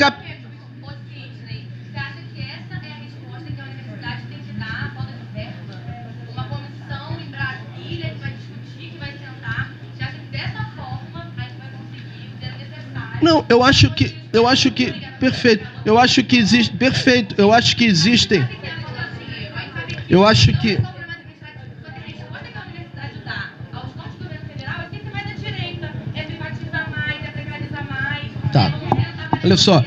Não, eu acho que perfeito. Eu acho que existe, perfeito. Eu acho que existem. Eu acho que tá. Olha só,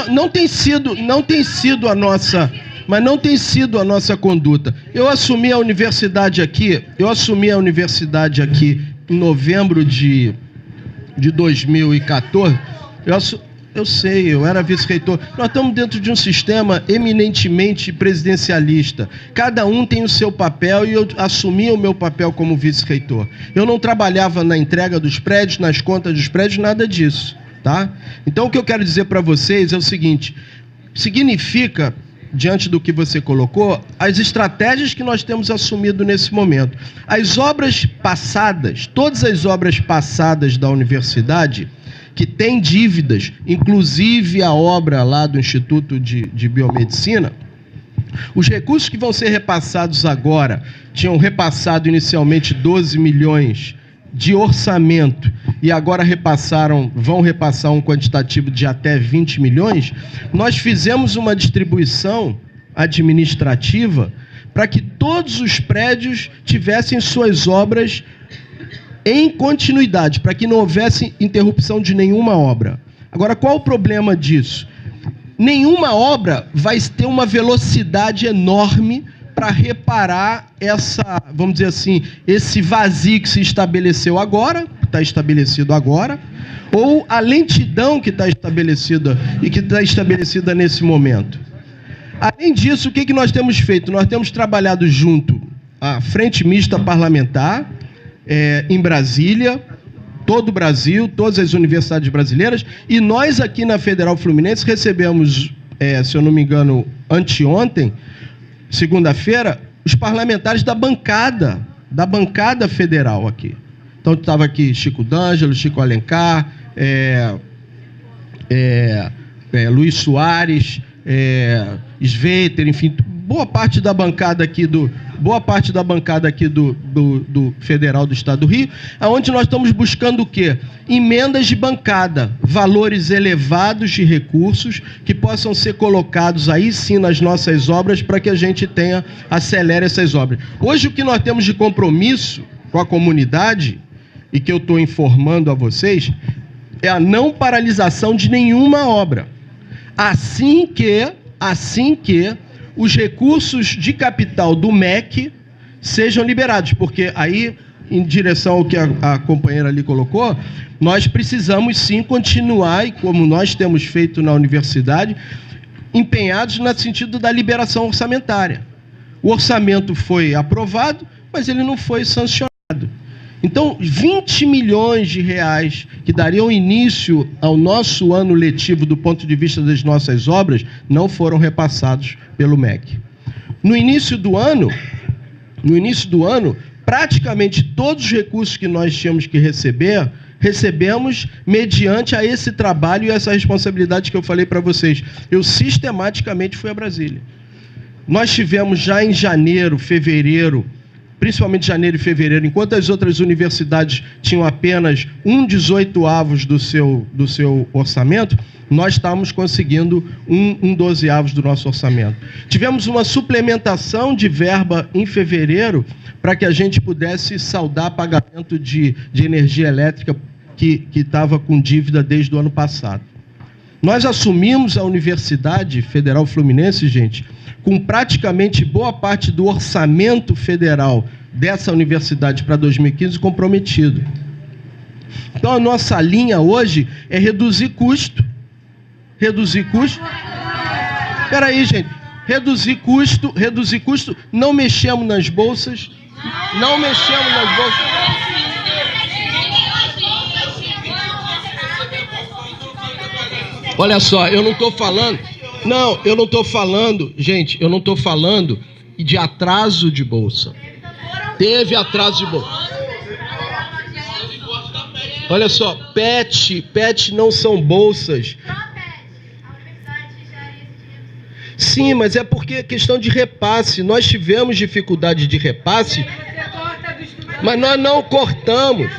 não tem sido a nossa mas não tem sido a nossa conduta. Eu assumi a universidade aqui em novembro de 2014. Eu sei, eu era vice-reitor. Nós estamos dentro de um sistema eminentemente presidencialista. Cada um tem o seu papel e eu assumi o meu papel como vice-reitor. Eu não trabalhava na entrega dos prédios, nas contas dos prédios, nada disso, tá? Então, o que eu quero dizer para vocês é o seguinte: significa, diante do que você colocou, as estratégias que nós temos assumido nesse momento. As obras passadas, todas as obras passadas da universidade, que tem dívidas, inclusive a obra lá do Instituto de Biomedicina, os recursos que vão ser repassados agora, tinham repassado inicialmente 12 milhões de orçamento e agora vão repassar um quantitativo de até 20 milhões, nós fizemos uma distribuição administrativa para que todos os prédios tivessem suas obras em continuidade, para que não houvesse interrupção de nenhuma obra. Agora, qual o problema disso? Nenhuma obra vai ter uma velocidade enorme para reparar vamos dizer assim, esse vazio que se estabeleceu agora, que está estabelecido agora, ou a lentidão que está estabelecida e que está estabelecida nesse momento. Além disso, o que nós temos feito? Nós temos trabalhado junto à Frente Mista Parlamentar, em Brasília, todo o Brasil, todas as universidades brasileiras, e nós aqui na Federal Fluminense recebemos, se eu não me engano, anteontem, segunda-feira, os parlamentares da bancada federal aqui. Então estava aqui Chico D'Angelo, Chico Alencar, Luiz Soares, Sveiter, enfim, boa parte da bancada aqui do Federal do Estado do Rio, onde nós estamos buscando o quê? Emendas de bancada, valores elevados de recursos que possam ser colocados aí sim nas nossas obras para que a gente acelere essas obras. Hoje o que nós temos de compromisso com a comunidade, e que eu estou informando a vocês, é a não paralisação de nenhuma obra. Assim que os recursos de capital do MEC sejam liberados, porque aí, em direção ao que a companheira ali colocou, nós precisamos sim continuar, e como nós temos feito na universidade, empenhados no sentido da liberação orçamentária. O orçamento foi aprovado, mas ele não foi sancionado. Então, 20 milhões de reais que dariam início ao nosso ano letivo do ponto de vista das nossas obras não foram repassados pelo MEC. No início do ano, praticamente todos os recursos que nós tínhamos que receber, recebemos mediante a esse trabalho e essa responsabilidade que eu falei para vocês. Eu sistematicamente fui a Brasília. Nós tivemos já em janeiro, fevereiro, principalmente janeiro e fevereiro, enquanto as outras universidades tinham apenas 1/18 do seu orçamento, nós estávamos conseguindo 1/12 do nosso orçamento. Tivemos uma suplementação de verba em fevereiro para que a gente pudesse saldar pagamento de energia elétrica que estava com dívida desde o ano passado. Nós assumimos a Universidade Federal Fluminense, gente, com praticamente boa parte do orçamento federal dessa universidade para 2015 comprometido. Então, a nossa linha hoje é reduzir custo. Espera aí, gente. Reduzir custo, não mexemos nas bolsas. Olha só, eu não estou falando... Não, eu não estou falando, gente, de atraso de bolsa. Teve atraso de bolsa. Olha só, PET não são bolsas. Sim, mas é porque é questão de repasse. Nós tivemos dificuldade de repasse, mas nós não cortamos.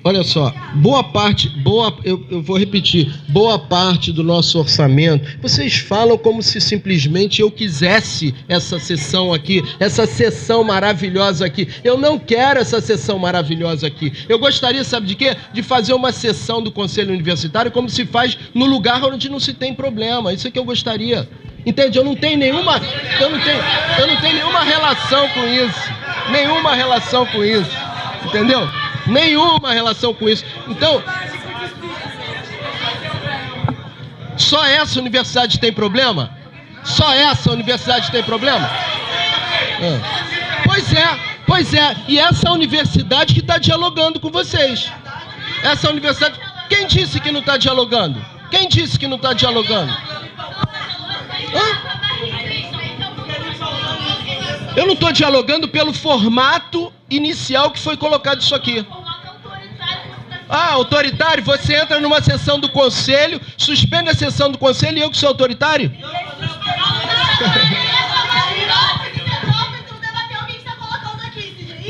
olha só, eu vou repetir, boa parte do nosso orçamento, vocês falam como se simplesmente eu quisesse essa sessão aqui, essa sessão maravilhosa aqui. Eu não quero essa sessão maravilhosa aqui. Eu gostaria, sabe de quê? De fazer uma sessão do Conselho Universitário como se faz no lugar onde não se tem problema. Isso é que eu gostaria. Entende? Eu não tenho nenhuma relação com isso. Nenhuma relação com isso. Entendeu? Nenhuma relação com isso. Então, só essa universidade tem problema? Só essa universidade tem problema? Pois é. E essa universidade que está dialogando com vocês. Essa universidade... Quem disse que não está dialogando? Quem disse que não está dialogando? Eu não estou dialogando pelo formato inicial que foi colocado isso aqui. Autoritário? Você entra numa sessão do conselho, suspende a sessão do conselho e eu que sou autoritário?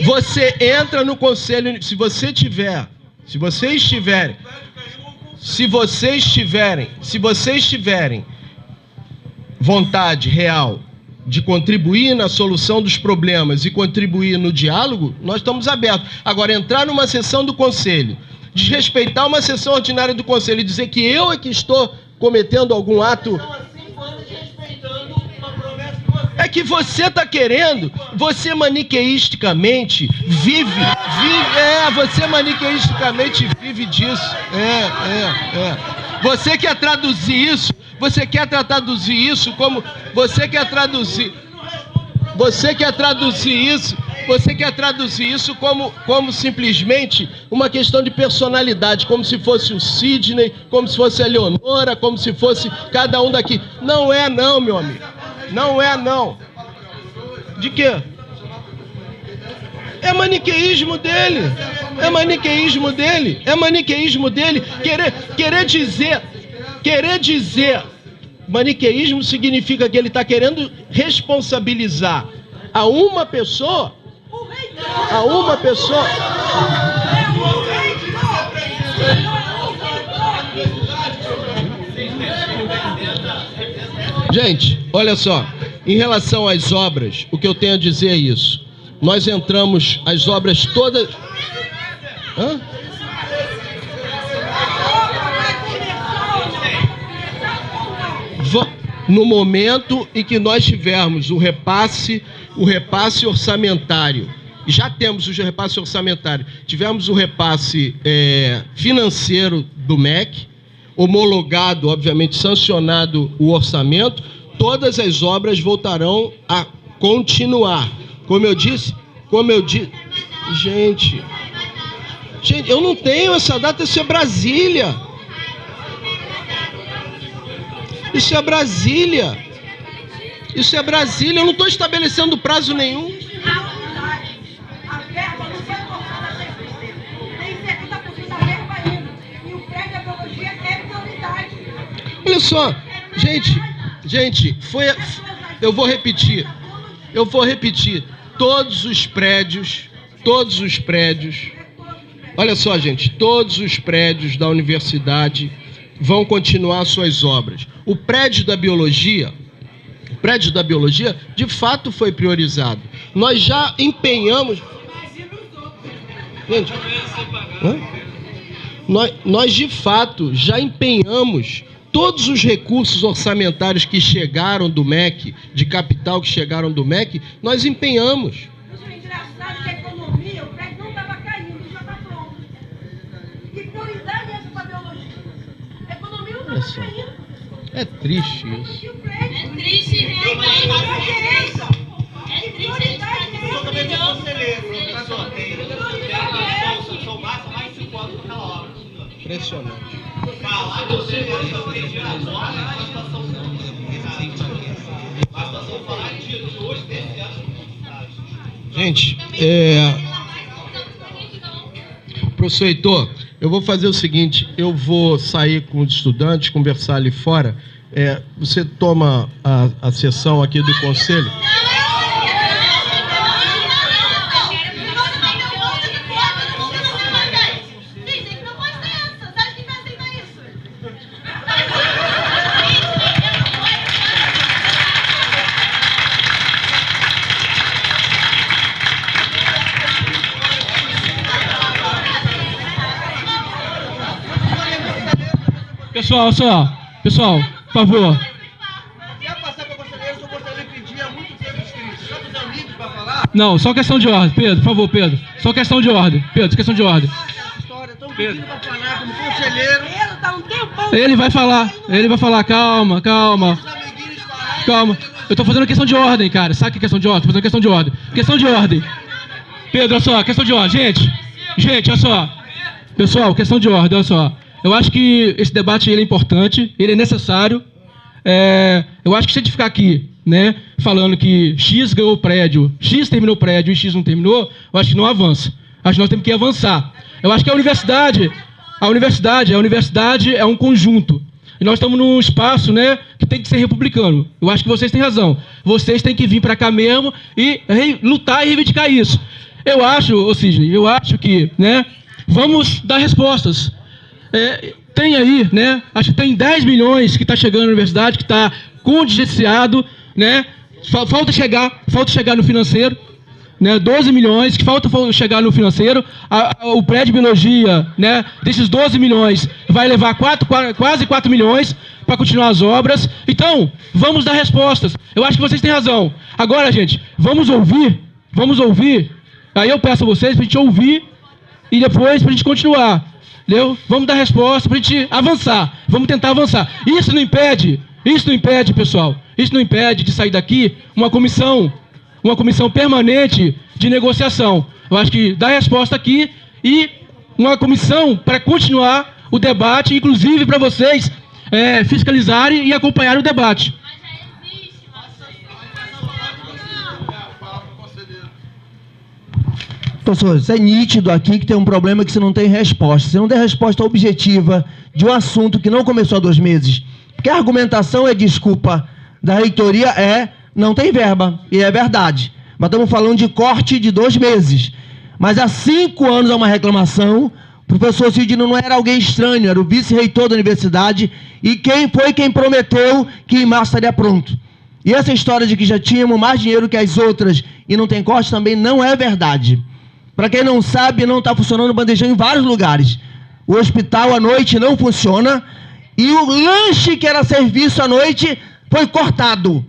Você entra no conselho, se vocês tiverem vontade real de contribuir na solução dos problemas e contribuir no diálogo, nós estamos abertos. Agora, entrar numa sessão do conselho, desrespeitar uma sessão ordinária do conselho e dizer que eu é que estou cometendo algum ato... É que você está querendo, você maniqueisticamente vive disso. Você quer traduzir isso como... Você quer traduzir isso como simplesmente uma questão de personalidade, como se fosse o Sidney, como se fosse a Leonora, como se fosse cada um daqui. Não é não, meu amigo. Não é não. De quê? É maniqueísmo dele. Querer dizer maniqueísmo significa que ele está querendo responsabilizar a uma pessoa. Gente, olha só, em relação às obras, o que eu tenho a dizer é isso. Nós entramos, as obras todas... No momento em que nós tivermos o repasse orçamentário, já temos o repasse orçamentário, tivemos o repasse financeiro do MEC, homologado, obviamente, sancionado o orçamento, todas as obras voltarão a continuar. Como eu disse, gente, eu não tenho essa data, isso é Brasília. Isso é Brasília, eu não estou estabelecendo prazo nenhum. Olha só, gente, eu vou repetir, todos os prédios, olha só, gente, todos os prédios da universidade vão continuar suas obras. O prédio da biologia, de fato foi priorizado. Nós já empenhamos... Gente, nós de fato já empenhamos todos os recursos orçamentários que chegaram do MEC, de capital que chegaram do MEC, nós empenhamos. É engraçado que a economia, o prédio não estava caindo, já está pronto. Que prioridade é essa para a biologia? A economia não estava caindo. É triste isso. É triste, realmente. É triste. Eu também sou conselheiro, professor. Sou mais de 5 anos naquela obra. Impressionante. Falar que eu sei que eu aprendi as obras, mas a situação não é. A situação falar de hoje, desse ano. Gente, professor Heitor, eu vou fazer o seguinte, eu vou sair com os estudantes, conversar ali fora, você toma a sessão aqui do conselho. Pessoal, pessoal, por favor. Não, só questão de ordem, Pedro, por favor, Pedro. Só questão de ordem, Pedro, questão de ordem. Pedro. Ele vai falar, calma. Eu tô fazendo questão de ordem, cara. Sabe o que é questão de ordem? Tô fazendo questão de ordem. Questão de ordem. Pedro, olha só, questão de ordem. Gente, olha só. Pessoal, questão de ordem, olha só. Eu acho que esse debate ele é importante, ele é necessário. Eu acho que se a gente ficar aqui, né, falando que X ganhou o prédio, X terminou o prédio e X não terminou, eu acho que não avança. Acho que nós temos que avançar. Eu acho que a universidade é um conjunto. E nós estamos num espaço, né, que tem que ser republicano. Eu acho que vocês têm razão. Vocês têm que vir para cá mesmo e lutar e reivindicar isso. Eu acho, Sidney, que, né, vamos dar respostas. Tem aí, né, acho que tem 10 milhões que está chegando na universidade, que está contingenciado, né, falta chegar no financeiro. Né, 12 milhões, que falta chegar no financeiro. O prédio de biologia, né, desses 12 milhões, vai levar quase 4 milhões para continuar as obras. Então, vamos dar respostas. Eu acho que vocês têm razão. Agora, gente, vamos ouvir. Aí eu peço a vocês para a gente ouvir e depois para a gente continuar. Entendeu? Vamos dar resposta para a gente avançar. Vamos tentar avançar. Isso não impede, pessoal. Isso não impede de sair daqui uma comissão permanente de negociação. Eu acho que dá resposta aqui e uma comissão para continuar o debate, inclusive para vocês fiscalizarem e acompanharem o debate. Professor, isso é nítido aqui que tem um problema que você não tem resposta. Você não tem resposta objetiva de um assunto que não começou há 2 meses. Porque a argumentação desculpa da reitoria não tem verba, e é verdade. Mas estamos falando de corte de 2 meses. Mas há 5 anos há uma reclamação. O professor Sidney não era alguém estranho, era o vice-reitor da universidade, e quem prometeu que em março estaria pronto. E essa história de que já tínhamos mais dinheiro que as outras e não tem corte também não é verdade. Para quem não sabe, não está funcionando o bandejão em vários lugares. O hospital à noite não funciona e o lanche que era serviço à noite foi cortado.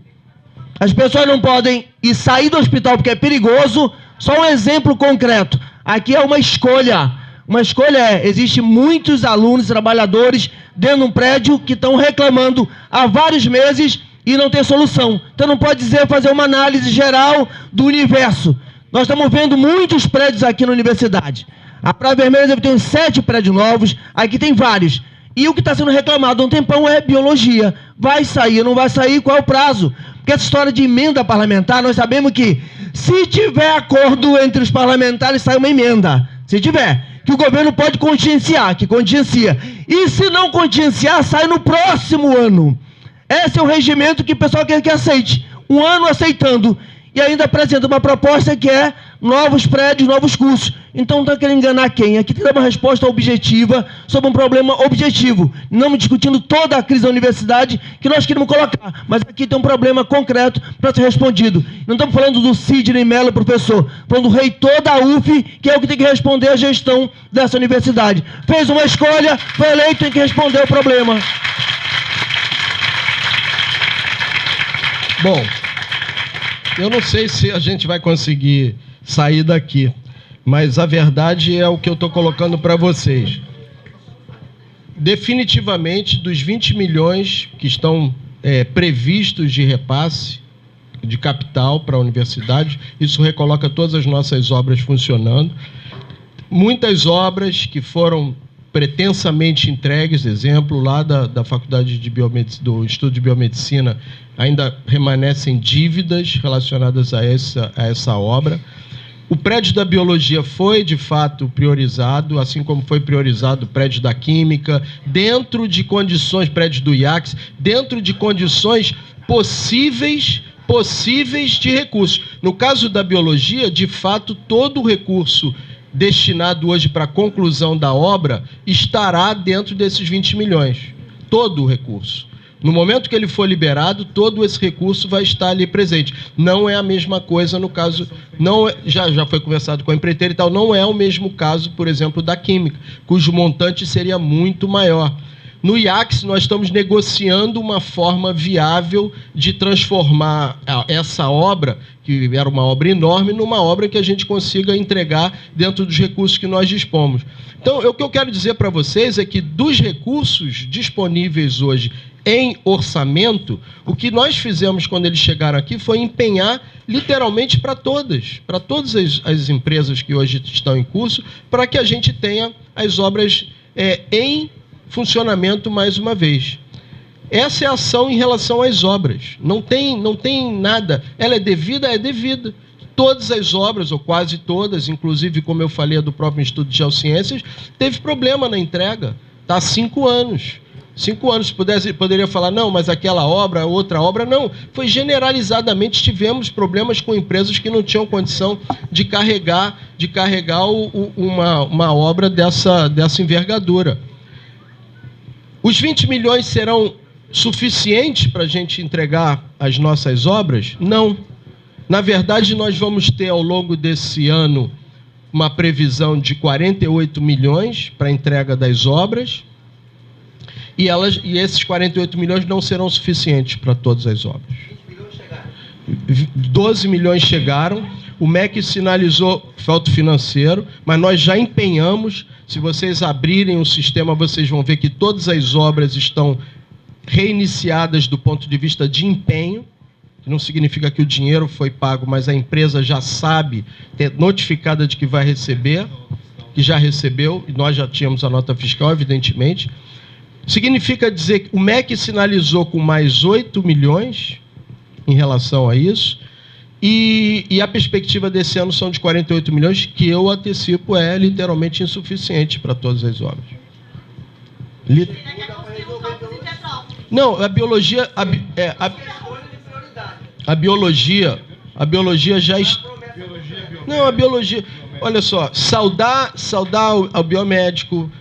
As pessoas não podem ir sair do hospital porque é perigoso. Só um exemplo concreto. Aqui é uma escolha. Uma escolha existem muitos alunos, trabalhadores dentro de um prédio que estão reclamando há vários meses e não tem solução. Então não pode fazer uma análise geral do universo. Nós estamos vendo muitos prédios aqui na universidade. A Praia Vermelha deve ter uns 7 prédios novos, aqui tem vários. E o que está sendo reclamado há um tempão é biologia. Vai sair, não vai sair, qual é o prazo? Porque essa história de emenda parlamentar, nós sabemos que se tiver acordo entre os parlamentares, sai uma emenda. Se tiver. Que o governo pode contingenciar, que contingencia. E se não contingenciar, sai no próximo ano. Esse é o regimento que o pessoal quer que aceite. 1 ano aceitando. E ainda apresenta uma proposta que é novos prédios, novos cursos. Então não está querendo enganar quem? Aqui tem que dar uma resposta objetiva sobre um problema objetivo. Não discutindo toda a crise da universidade que nós queremos colocar. Mas aqui tem um problema concreto para ser respondido. Não estamos falando do Sidney Mello, professor. Estamos falando do reitor da UF, que é o que tem que responder a gestão dessa universidade. Fez uma escolha, foi eleito, tem que responder o problema. Bom, eu não sei se a gente vai conseguir sair daqui, mas a verdade é o que eu estou colocando para vocês. Definitivamente, dos 20 milhões que estão previstos de repasse de capital para a universidade, isso recoloca todas as nossas obras funcionando. Muitas obras que foram pretensamente entregues, exemplo, lá da Faculdade de Biomedicina, do Instituto de Biomedicina, ainda permanecem dívidas relacionadas a essa obra. O prédio da Biologia foi, de fato, priorizado, assim como foi priorizado o prédio da Química, dentro de condições, prédio do IACS, dentro de condições possíveis de recursos. No caso da Biologia, de fato, todo o recurso destinado hoje para a conclusão da obra estará dentro desses 20 milhões. Todo o recurso. No momento que ele for liberado, todo esse recurso vai estar ali presente. Não é a mesma coisa no caso... Já foi conversado com a empreiteira e tal, não é o mesmo caso, por exemplo, da Química, cujo montante seria muito maior. No IACS, nós estamos negociando uma forma viável de transformar essa obra, que era uma obra enorme, numa obra que a gente consiga entregar dentro dos recursos que nós dispomos. Então, o que eu quero dizer para vocês é que dos recursos disponíveis hoje em orçamento, o que nós fizemos quando eles chegaram aqui foi empenhar literalmente para todas as empresas que hoje estão em curso, para que a gente tenha as obras em funcionamento mais uma vez. Essa é a ação em relação às obras. Não tem nada. Ela é devida? É devida. Todas as obras, ou quase todas, inclusive, como eu falei, do próprio Instituto de Geociências, teve problema na entrega. Está há 5 anos. 5 anos, poderia falar, não, mas aquela obra, outra obra, não. Foi generalizadamente, tivemos problemas com empresas que não tinham condição de carregar uma obra dessa envergadura. Os 20 milhões serão suficientes para a gente entregar as nossas obras? Não. Na verdade, nós vamos ter, ao longo desse ano, uma previsão de 48 milhões para a entrega das obras, e esses 48 milhões não serão suficientes para todas as obras. 12 milhões chegaram, o MEC sinalizou falta financeiro, mas nós já empenhamos. Se vocês abrirem o sistema, vocês vão ver que todas as obras estão reiniciadas do ponto de vista de empenho, que não significa que o dinheiro foi pago, mas a empresa já sabe, é notificada de que vai receber, que já recebeu, e nós já tínhamos a nota fiscal, evidentemente. Significa dizer que o MEC sinalizou com mais 8 milhões em relação a isso, e a perspectiva desse ano são de 48 milhões, que eu antecipo é literalmente insuficiente para todas as obras. Não, a biologia... A biologia já... Não, a biologia... Olha só, saudar ao biomédico,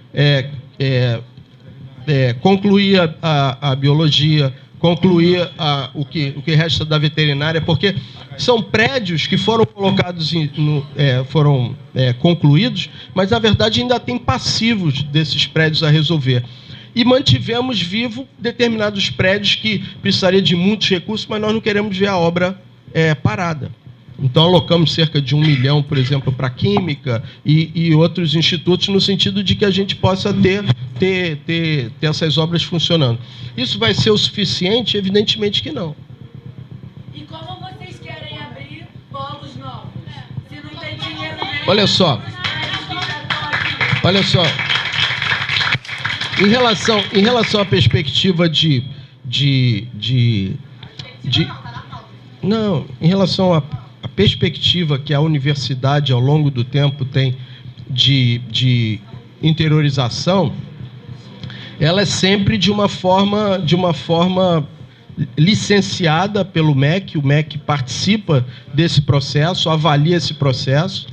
concluir a biologia, concluir o que resta da veterinária, porque são prédios que foram colocados, foram concluídos, mas, na verdade, ainda tem passivos desses prédios a resolver. E mantivemos vivo determinados prédios que precisaria de muitos recursos, mas nós não queremos ver a obra parada. Então, alocamos cerca de 1 milhão, por exemplo, para a Química e outros institutos, no sentido de que a gente possa ter essas obras funcionando. Isso vai ser o suficiente? Evidentemente que não. E como vocês querem abrir polos novos? Se não tem dinheiro... Olha só. Em relação à perspectiva Não, em relação à perspectiva que a universidade, ao longo do tempo, tem de interiorização, ela é sempre de uma forma licenciada pelo MEC. O MEC participa desse processo, avalia esse processo.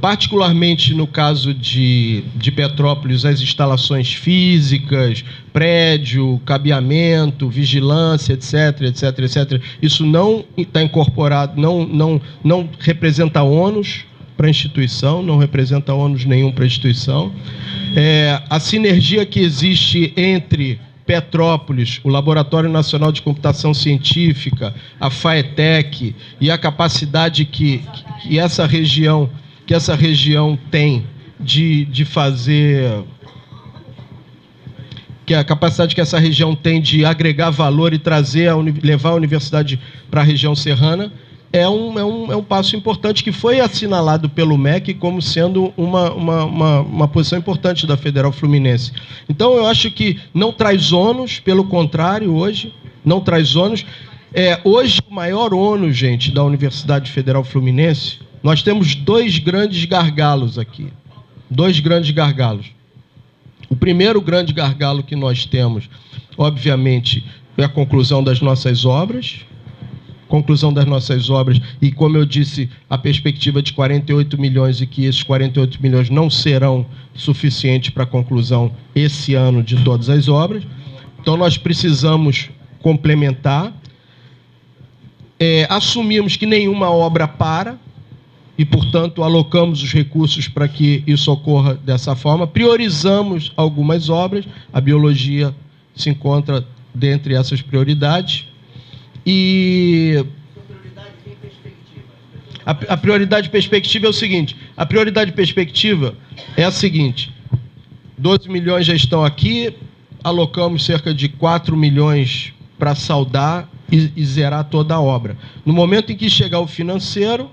Particularmente no caso de Petrópolis, as instalações físicas, prédio, cabeamento, vigilância, etc. Isso não está incorporado, não representa ônus para a instituição, não representa ônus nenhum para a instituição. A sinergia que existe entre Petrópolis, o Laboratório Nacional de Computação Científica, a FAETEC e a capacidade que essa região tem de fazer, que a capacidade que essa região tem de agregar valor e levar a universidade para a região serrana, é um passo importante que foi assinalado pelo MEC como sendo uma posição importante da Federal Fluminense. Então, eu acho que não traz ônus, pelo contrário, hoje, não traz ônus. Hoje, o maior ônus, gente, da Universidade Federal Fluminense, nós temos 2 grandes gargalos aqui. 2 grandes gargalos. O primeiro grande gargalo que nós temos, obviamente, é a conclusão das nossas obras. E, como eu disse, a perspectiva de 48 milhões e que esses 48 milhões não serão suficientes para a conclusão esse ano de todas as obras. Então, nós precisamos complementar. Assumimos que nenhuma obra para. e, portanto, alocamos os recursos para que isso ocorra dessa forma. Priorizamos algumas obras, a biologia se encontra dentre essas prioridades. E a prioridade perspectiva é o seguinte: a prioridade perspectiva é a seguinte: 12 milhões já estão aqui, alocamos cerca de 4 milhões para saldar e zerar toda a obra. No momento em que chegar o financeiro,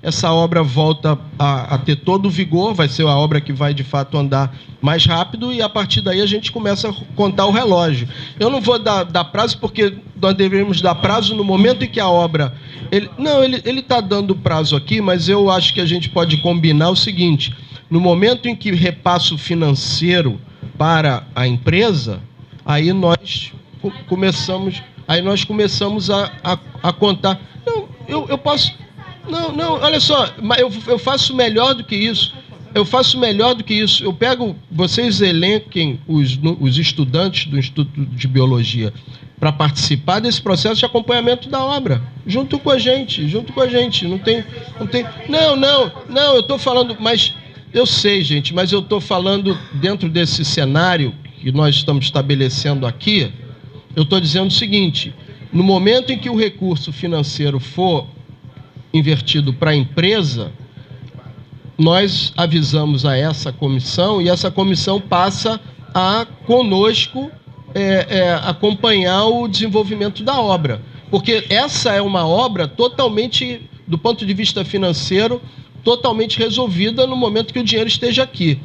essa obra volta a ter todo o vigor, vai ser a obra que vai, de fato, andar mais rápido, e, a partir daí, a gente começa a contar o relógio. Eu não vou dar prazo, porque nós deveríamos dar prazo no momento em que a obra... Ele está dando prazo aqui, mas eu acho que a gente pode combinar o seguinte: no momento em que repassa o financeiro para a empresa, aí nós começamos a contar. Não, eu posso... Não, olha só, eu faço melhor do que isso. Eu pego, vocês elenquem os estudantes do Instituto de Biologia para participar desse processo de acompanhamento da obra, junto com a gente. Não tem. Não, eu estou falando, mas eu sei, gente, mas eu estou falando dentro desse cenário que nós estamos estabelecendo aqui. Eu estou dizendo o seguinte: no momento em que o recurso financeiro for invertido para a empresa, nós avisamos a essa comissão, e essa comissão passa a, conosco, acompanhar o desenvolvimento da obra. Porque essa é uma obra totalmente, do ponto de vista financeiro, totalmente resolvida no momento que o dinheiro esteja aqui.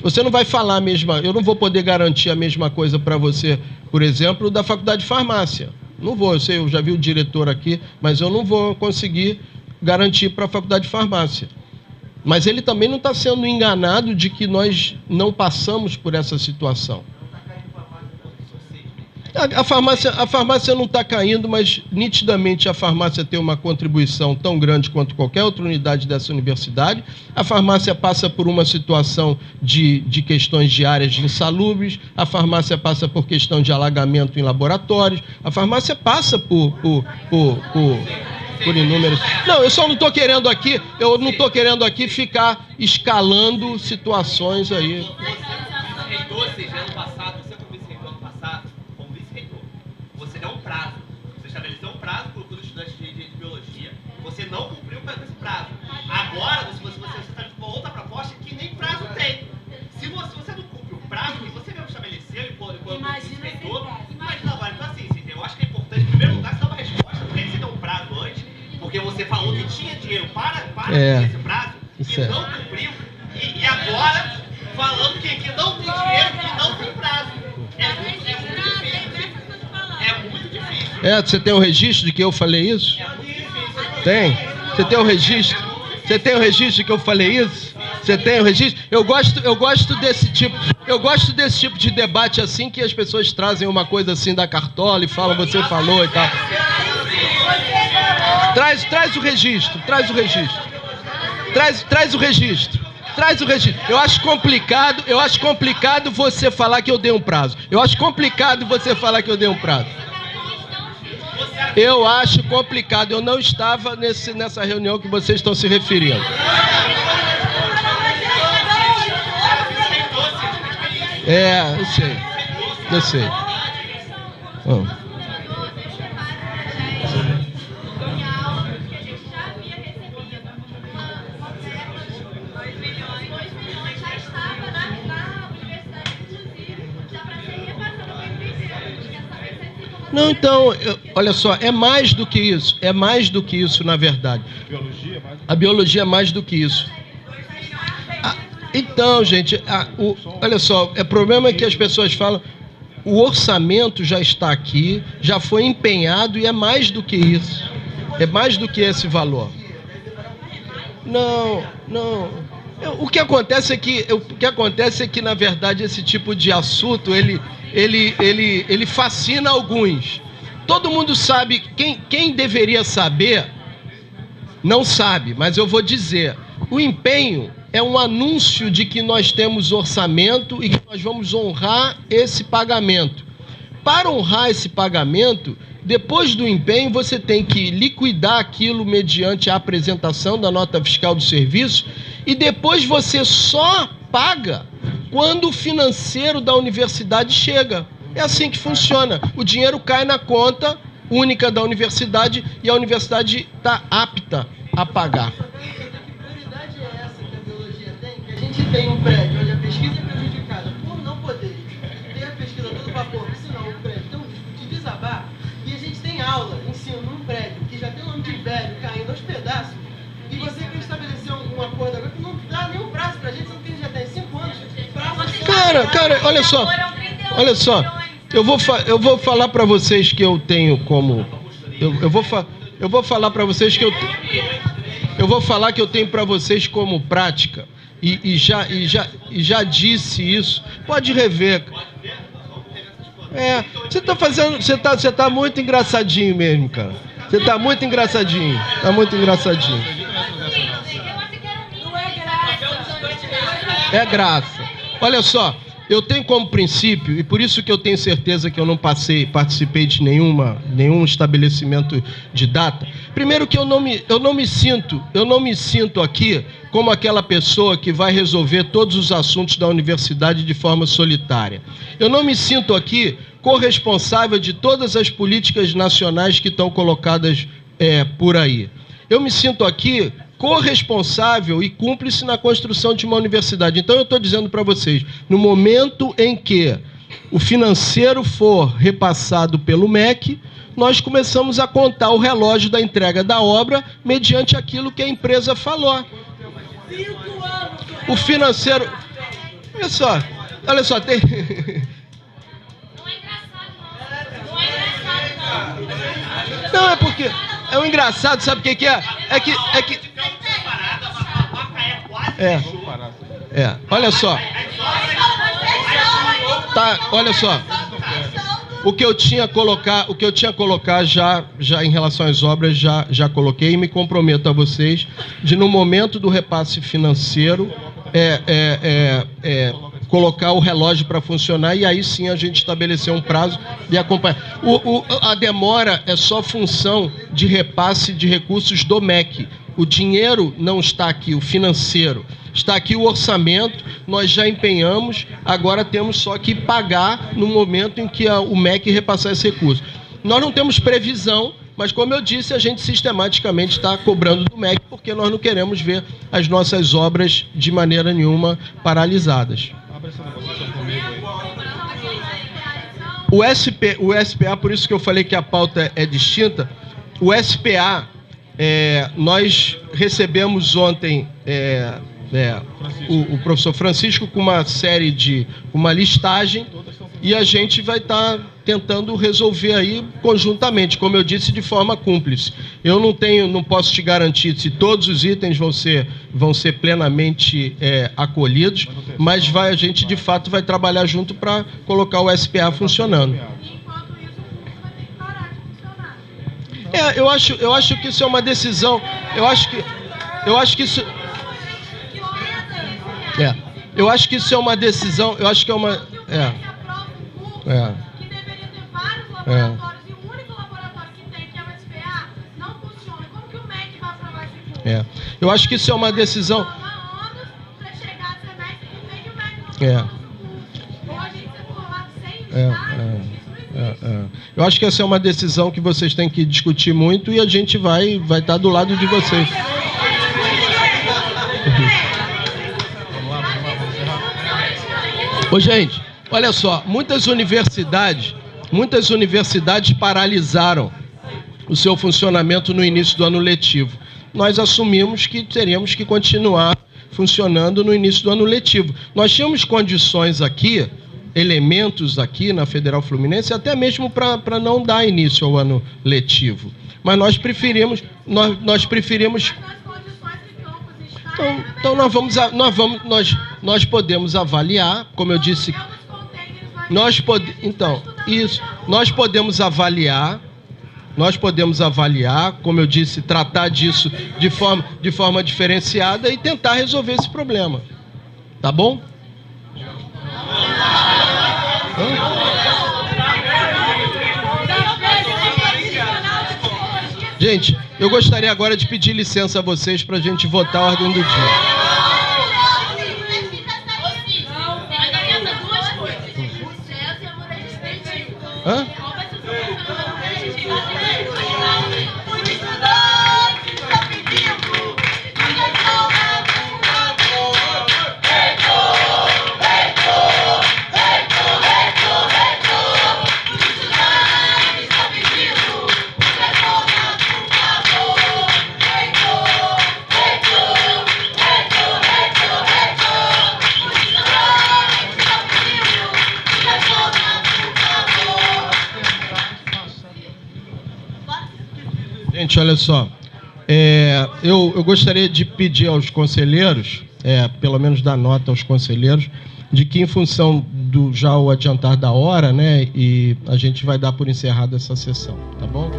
Você não vai falar a mesma... Eu não vou poder garantir a mesma coisa para você, por exemplo, da Faculdade de Farmácia. Não vou, eu já vi o diretor aqui, mas eu não vou conseguir garantir para a Faculdade de Farmácia. Mas ele também não está sendo enganado de que nós não passamos por essa situação. A farmácia não está caindo, mas nitidamente a farmácia tem uma contribuição tão grande quanto qualquer outra unidade dessa universidade. A farmácia passa por uma situação de questões de áreas insalubres, a farmácia passa por questão de alagamento em laboratórios, a farmácia passa por inúmeros... Não, eu só não estou querendo aqui, ficar escalando situações aí. Reitor, seja ano passado, você como vice-reitor ano passado, você deu um prazo. Você estabeleceu um prazo para os estudantes de biologia, você não cumpriu com esse prazo. Agora, você está com uma outra proposta que nem prazo tem. Se você não cumpre o prazo que você mesmo estabeleceu enquanto vice-reitor, imagina agora. Então, assim, eu acho que é importante, em primeiro lugar, você dar uma resposta. Por que você deu um prazo antes? Porque você falou que tinha dinheiro para esse prazo e não cumpriu. E agora, falando que não tem dinheiro e não tem prazo. É muito difícil. Você tem o registro de que eu falei isso? Tem? Você tem o registro? Você tem o registro de que eu falei isso? Você tem o registro? Eu gosto desse tipo de debate assim, que as pessoas trazem uma coisa assim da cartola e falam, você falou e tal. Traz o registro. Eu acho complicado você falar que eu dei um prazo. Eu acho complicado. Eu não estava nessa reunião que vocês estão se referindo. Eu sei. Não, então, olha só, é mais do que isso, na verdade. A biologia é mais do que isso. Então, gente, olha só, o problema é que as pessoas falam, o orçamento já está aqui, já foi empenhado e é mais do que isso. É mais do que esse valor. Não. O que acontece é que, na verdade, esse tipo de assunto, ele fascina alguns. Todo mundo sabe, quem deveria saber, não sabe, mas eu vou dizer. O empenho é um anúncio de que nós temos orçamento e que nós vamos honrar esse pagamento. Para honrar esse pagamento, Depois do empenho, você tem que liquidar aquilo mediante a apresentação da nota fiscal do serviço e depois você só paga quando o financeiro da universidade chega. É assim que funciona. O dinheiro cai na conta única da universidade e a universidade está apta a pagar. A gente tem um prédio onde a pesquisa é prejudicada por não poder ter a pesquisa todo vapor, senão o prédio tem um risco de desabar, e a gente tem aula, ensino num prédio que já tem um nome de velho caindo aos pedaços, e você quer estabelecer um acordo agora que não dá nenhum prazo pra gente, sendo que a gente já tem 5 anos. Cara, olha só, eu vou falar para vocês que eu tenho como... Eu vou falar para vocês que eu vou falar que eu tenho para vocês como prática. E já disse isso. Pode rever. Você tá muito engraçadinho mesmo, cara. Você tá muito engraçadinho. É graça. Olha só, eu tenho como princípio, e por isso que eu tenho certeza que eu não participei de nenhum estabelecimento de data. Primeiro que eu não me sinto aqui como aquela pessoa que vai resolver todos os assuntos da universidade de forma solitária. Eu não me sinto aqui corresponsável de todas as políticas nacionais que estão colocadas por aí. Eu me sinto aqui corresponsável e cúmplice na construção de uma universidade. Então eu estou dizendo para vocês, no momento em que o financeiro for repassado pelo MEC, nós começamos a contar o relógio da entrega da obra mediante aquilo que a empresa falou. O financeiro... Olha só, tem... Não, é porque... É o engraçado, sabe o que é? Olha só. Tá, olha só. O que eu tinha a colocar já em relação às obras, já coloquei e me comprometo a vocês de, no momento do repasse financeiro, colocar o relógio para funcionar e aí sim a gente estabelecer um prazo e acompanhar. A demora é só função de repasse de recursos do MEC. O dinheiro não está aqui, o financeiro. Está aqui o orçamento, nós já empenhamos, agora temos só que pagar no momento em que o MEC repassar esse recurso. Nós não temos previsão, mas como eu disse, a gente sistematicamente está cobrando do MEC porque nós não queremos ver as nossas obras de maneira nenhuma paralisadas. O SPA, por isso que eu falei que a pauta é distinta, o SPA, nós recebemos ontem o professor Francisco com uma série uma listagem e a gente vai estar tentando resolver aí conjuntamente, como eu disse, de forma cúmplice. Eu não posso te garantir se todos os itens vão ser plenamente acolhidos, mas a gente de fato vai trabalhar junto para colocar o SPA funcionando. Eu acho que isso é uma decisão. Eu acho que isso é uma decisão. Eu acho que é uma Eu acho que isso é uma decisão. Eu acho que essa é uma decisão que vocês têm que discutir muito e a gente vai estar do lado de vocês. Ô, gente, olha só, muitas universidades paralisaram o seu funcionamento no início do ano letivo. Nós assumimos que teríamos que continuar funcionando no início do ano letivo. Nós tínhamos condições aqui, elementos aqui na Federal Fluminense, até mesmo para não dar início ao ano letivo. Mas nós preferimos... Então nós podemos avaliar, como eu disse... Nós podemos avaliar, como eu disse, tratar disso de forma diferenciada e tentar resolver esse problema. Tá bom? Gente, eu gostaria agora de pedir licença a vocês para a gente votar a ordem do dia. Hã? Gente, olha só, eu gostaria de pedir aos conselheiros, pelo menos dar nota aos conselheiros, de que em função do já o adiantar da hora, né, e a gente vai dar por encerrada essa sessão, tá bom?